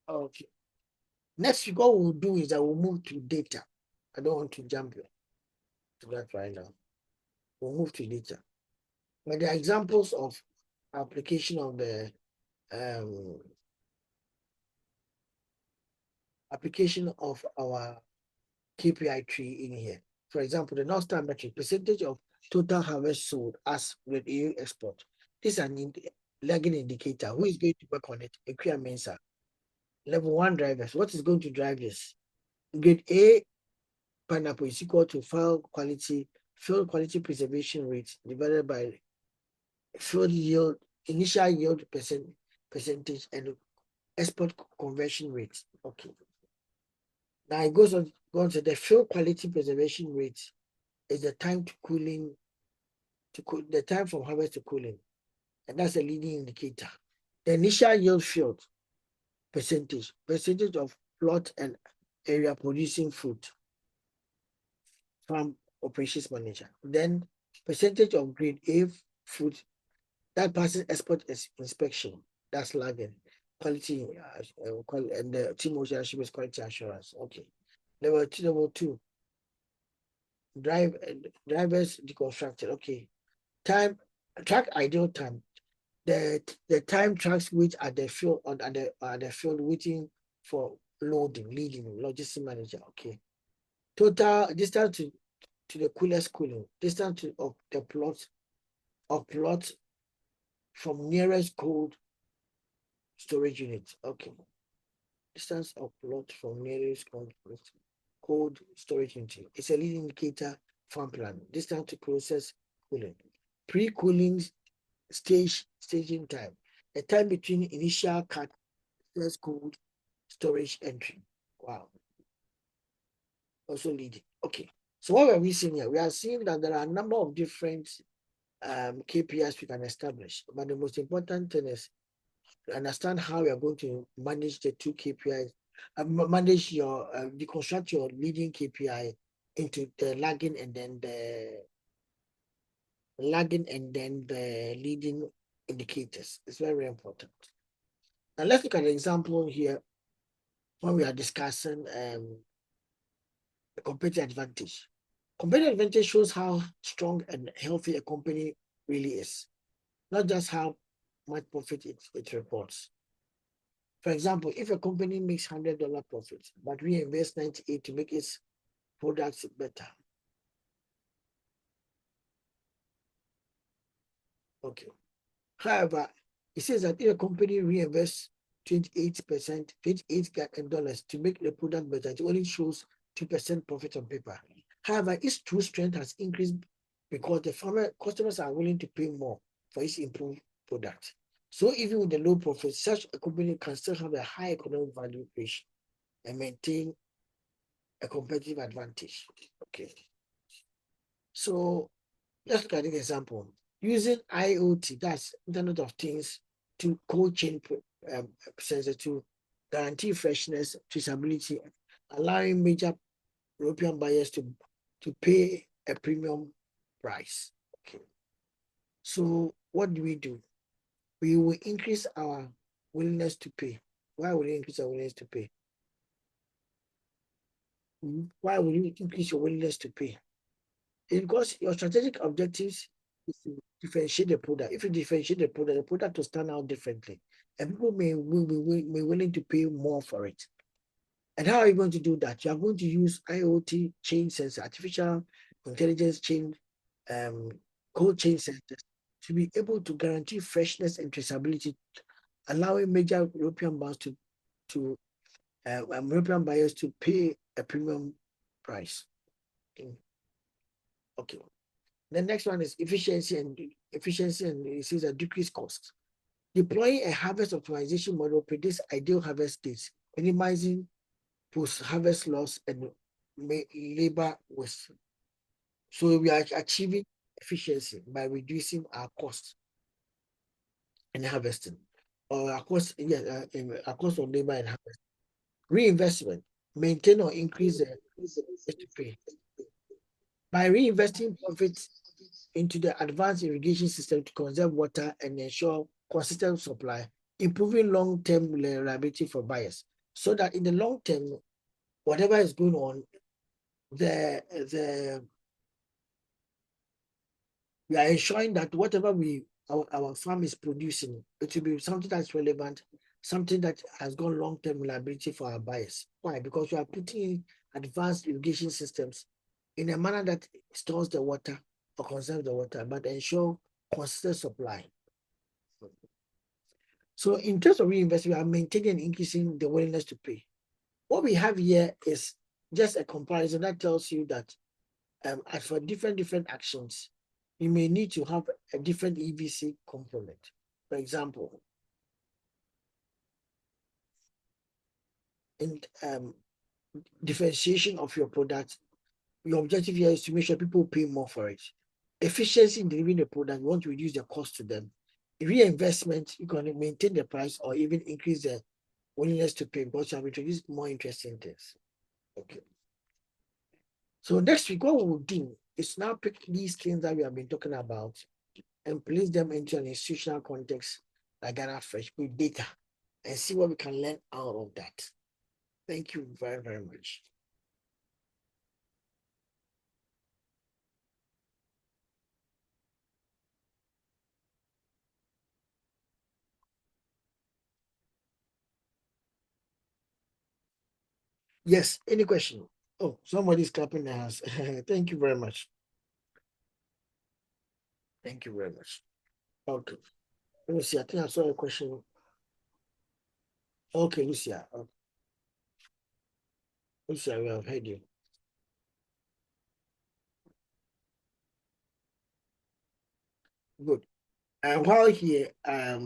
Okay. Next week, what we'll do is that we'll move to data. I don't want to jump to that right now. We'll move to data. But there are examples of application of the application of our KPI tree in here. For example, the North Star metric, percentage of total harvest sold as with EU export. This is an lagging indicator. Who is going to work on it? Equia Mensa. Level 1 drivers. What is going to drive this? Grade A pineapple is equal to field quality preservation rate divided by field yield, initial yield percentage, and export conversion rate. Okay. Now it goes on to the field quality preservation rate is the time to cooling, the time from harvest to cooling, and that's a leading indicator. The initial yield field percentage of plot and area producing food, farm operations manager. Then percentage of grade A food that passes export inspection, that's lagging. Quality and the team ownership is quality assurance. Okay. Level two. Drivers deconstructed. Okay. Track ideal time. The time tracks which at the field at the field waiting for leading logistic manager. Okay. Total distance to the coolest cooling, distance of the plot from nearest cold storage unit. Okay. Distance of plot from nearest cold storage unit. It's a leading indicator farm plan. Distance to process cooling. Pre-cooling staging time. The time between initial cut first cold storage entry. Wow. Also leading. Okay. So what are we seeing here? We are seeing that there are a number of different KPIs we can establish, but the most important thing is to understand how we are going to manage the two KPIs, manage your deconstruct your leading KPI into the lagging and then the leading indicators. It's very important. Now let's look at an example here when we are discussing the competitive advantage. Competitive advantage shows how strong and healthy a company really is, not just how much profit it reports. For example, if a company makes $100 profit, but we invest 98 to make its products better. Okay. However, it says that if a company reinvests 28%, $28 to make the product better, it only shows 2% profit on paper. However, its true strength has increased because the customers are willing to pay more for its improved product. So even with the low profit, such a company can still have a high economic value creation and maintain a competitive advantage. Okay. So let's look at an example. Using IoT, that's Internet of Things, to cold chain sensor to guarantee freshness, traceability, allowing major European buyers to pay a premium price. Okay. So what do? We will increase our willingness to pay. Why will you increase our willingness to pay? Why will you increase your willingness to pay? It's because your strategic objectives is to differentiate the product. If you differentiate the product will stand out differently. And people may be willing to pay more for it. And how are you going to do that? You are going to use IoT chain sensor, artificial intelligence chain, cold chain sensors to be able to guarantee freshness and traceability allowing major European banks to European buyers to pay a premium price. Okay. The next one is efficiency and it says a decreased cost. Deploying a harvest optimization model predicts ideal harvest dates, minimizing post-harvest loss and labor waste. So we are achieving efficiency by reducing our costs in harvesting, or our cost, our cost of labor and harvest. Reinvestment, maintain or increase the to pay. By reinvesting profits into the advanced irrigation system to conserve water and ensure consistent supply, improving long-term reliability for buyers, so that in the long term, whatever is going on, we are ensuring that whatever our farm is producing, it will be something that's relevant, something that has got long-term reliability for our buyers. Why? Because we are putting in advanced irrigation systems in a manner that stores the water or conserves the water, but ensure consistent supply. So in terms of reinvestment, we are maintaining and increasing the willingness to pay. What we have here is just a comparison that tells you that as for different actions, you may need to have a different EVC component. For example, in differentiation of your product, your objective here is to make sure people pay more for it. Efficiency in delivering the product, you want to reduce the cost to them. Reinvestment, you're going to maintain the price or even increase the willingness to pay because you have introduced more interesting things. Okay. So next week, what we'll do is now pick these things that we have been talking about and place them into an institutional context like Ghana Fresh with data and see what we can learn out of that. Thank you very, very much. Yes, any question? Oh, somebody's clapping their hands. Thank you very much. Thank you very much. Okay. Let me see. I think I saw a question. Okay, Lucia. Lucia, we have heard you. Good. And while here, I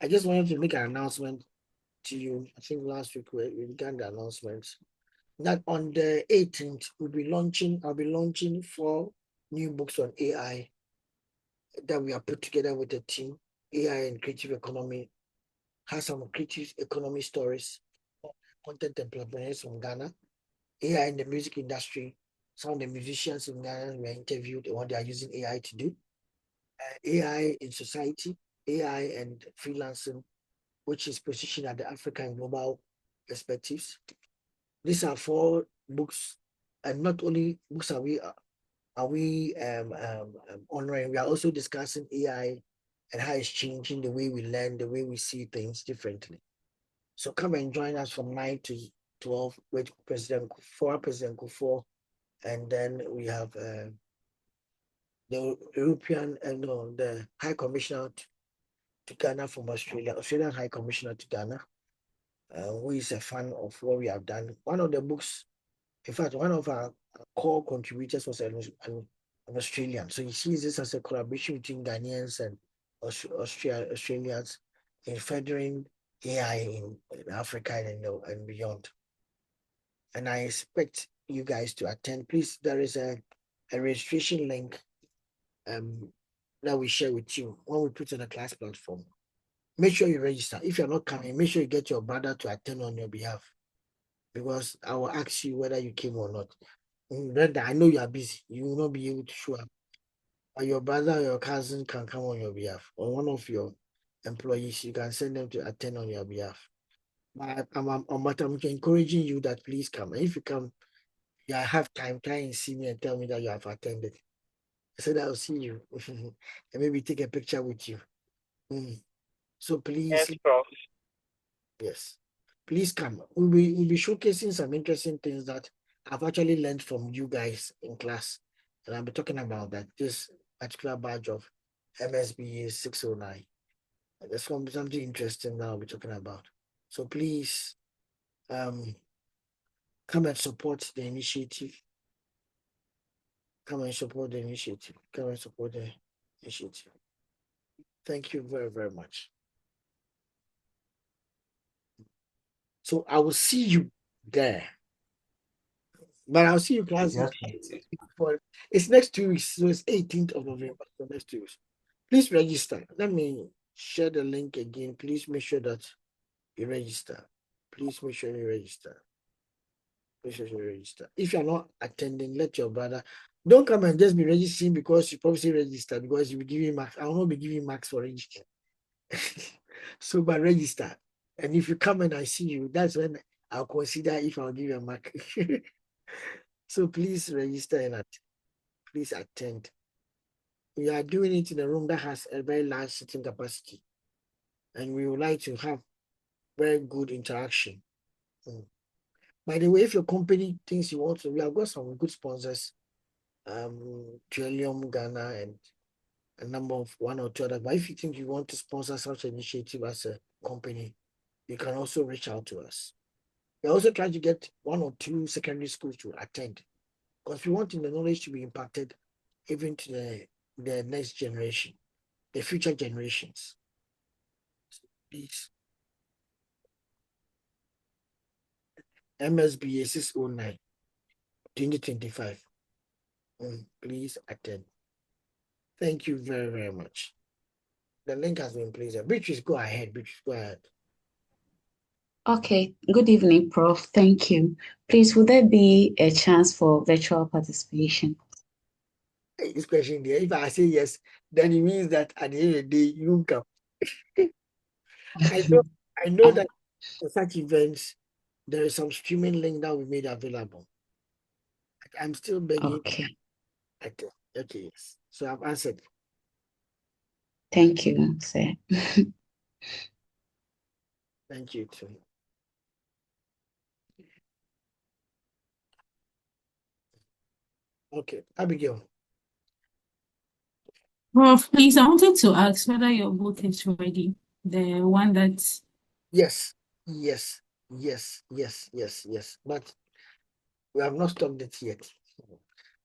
just wanted to make an announcement to you. I think last week we began the announcement that on the 18th I'll be launching 4 new books on AI that we have put together with the team. AI and creative economy has some creative economy stories, content entrepreneurs from Ghana, AI in the music industry. Some of the musicians in Ghana were interviewed and what they are using AI to do. AI in society, AI and freelancing, which is positioned at the African and global perspectives. These are 4 books, and not only books are we honoring, we are also discussing AI and how it's changing the way we learn, the way we see things differently. So come and join us from 9 to 12 with President Kufuor, and then we have the European the High Commissioner to Ghana from Australian High Commissioner to Ghana, who is a fan of what we have done. One of the books, in fact, one of our core contributors was an Australian. So he sees this as a collaboration between Ghanaians and Australians in furthering AI in Africa and beyond. And I expect you guys to attend. Please, there is a registration link that we share with you when we put on the class platform. Make sure you register. If you're not coming, make sure you get your brother to attend on your behalf, because I will ask you whether you came or not. Brother, I know you are busy. You will not be able to show up. But your brother or your cousin can come on your behalf, or one of your employees, you can send them to attend on your behalf. But I'm encouraging you that please come. And if you come, you have time, try and see me and tell me that you have attended. I said I'll see you and maybe take a picture with you. So please, yes, please come. We'll be showcasing some interesting things that I've actually learned from you guys in class. And I'll be talking about that, this particular badge of MSBA 609. There's something interesting that I'll be talking about. So please, come and support the initiative. Come and support the initiative. Come and support the initiative. Thank you very, very much. So I will see you there. But I'll see you class. Yes. For it's next 2 weeks, so it's 18th of November. So next 2 weeks. Please register. Let me share the link again. Please make sure that you register. Please make sure you register. Make sure you register. If you're not attending, let your brother. Don't come and just be registering because you probably register because you'll be giving marks. I will not be giving marks for registering. So, but register. And if you come and I see you, that's when I'll consider if I'll give you a mark. So please register and please attend. We are doing it in a room that has a very large sitting capacity. And we would like to have very good interaction. By the way, if your company thinks you want to, we have got some good sponsors, Trillium Ghana and a number of one or two others. But if you think you want to sponsor such an initiative as a company, you can also reach out to us. We also try to get 1 or 2 secondary schools to attend because we want the knowledge to be impacted even to the next generation, the future generations. So please, MSBA 609 2025. Please attend. Thank you very, very much. The link has been placed. Beatrice, go ahead. Beatrice, go ahead. Okay, good evening, Prof. Thank you. Please, would there be a chance for virtual participation? Hey, this question there, if I say yes, then it means that at the end of the day, you won't come. I know that for such events, there is some streaming link that we made available. I'm still begging. Okay, Okay, yes. So I've answered. thank you, sir. Thank you too. Okay, Abigail. Prof, please, I wanted to ask whether your book is ready. The one that Yes. But we have not stopped it yet.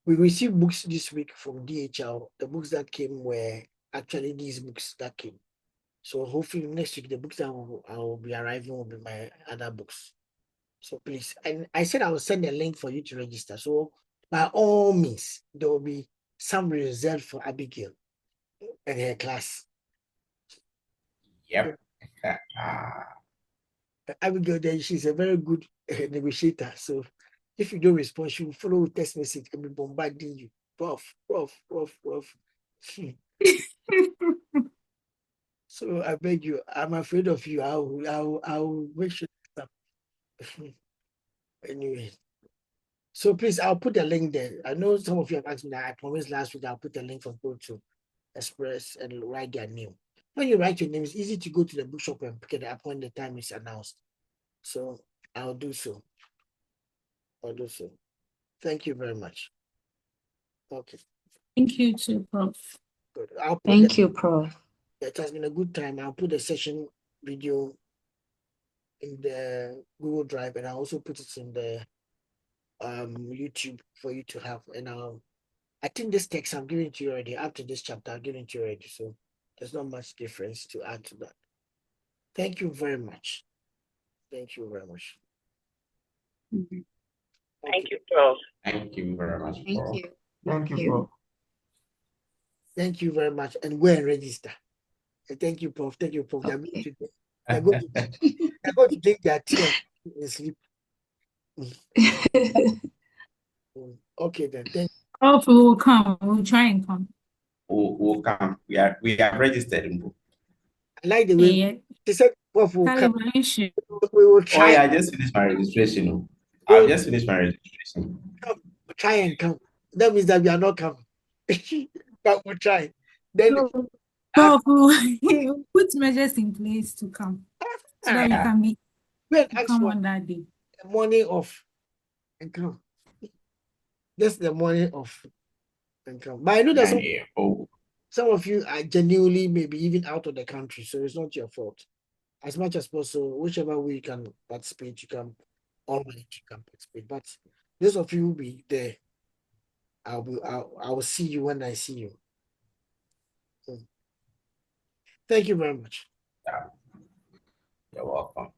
We received books this week from DHL. The books that came were actually these books that came. So hopefully next week, the books that I will be arriving will be my other books. So please, and I said I will send a link for you to register. So by all means, there will be some reserved for Abigail and her class. Yep. Abigail, then she's a very good negotiator. So if you don't respond, she will follow with text message and be bombarding you. Prof. So I beg you, I'm afraid of you. I will make sure. Anyway. So please, I'll put the link there. I know some of you have asked me that. I promised last week I'll put the link for people to express and write their name. When you write your name, it's easy to go to the bookshop and pick it up when the time is announced. So I'll do so. Thank you very much. Okay, thank you too, Prof. good. Thank you, Prof. It has been a good time. I'll put the session video in the Google Drive and I'll also put it in the YouTube for you to have. And I think this text I'm giving to you already. After this chapter, I'm giving to you already. So there's not much difference to add to that. Thank you very much. Thank you very much. Mhm. Thank you, Prof. Thank you very much. Thank Prof. you. Thank you, Prof. Thank you very much. And go and register. And thank you, Prof. Thank you, Prof. Okay. They're going to take their tea and sleep. Okay, then. Thank Prof, we will come. We'll try and come. We'll come. We are registered. I like the way Yeah. she said, Prof will come. Calibration. We will Oh try. yeah, I just finished my registration. We I've will just finished my registration. try and come. That means that we are not coming. But we'll try. Then Prof, we'll put measures in place to come so that we can be come on that day. the morning off and come. Just the morning off and come. But I know that 9 a.m. Oh, Some of you are genuinely maybe even out of the country, so it's not your fault. As much as possible, whichever way you can participate, you can always you can participate. But those of you will be there. I will see you when I see you. Thank you very much. Yeah, you're welcome.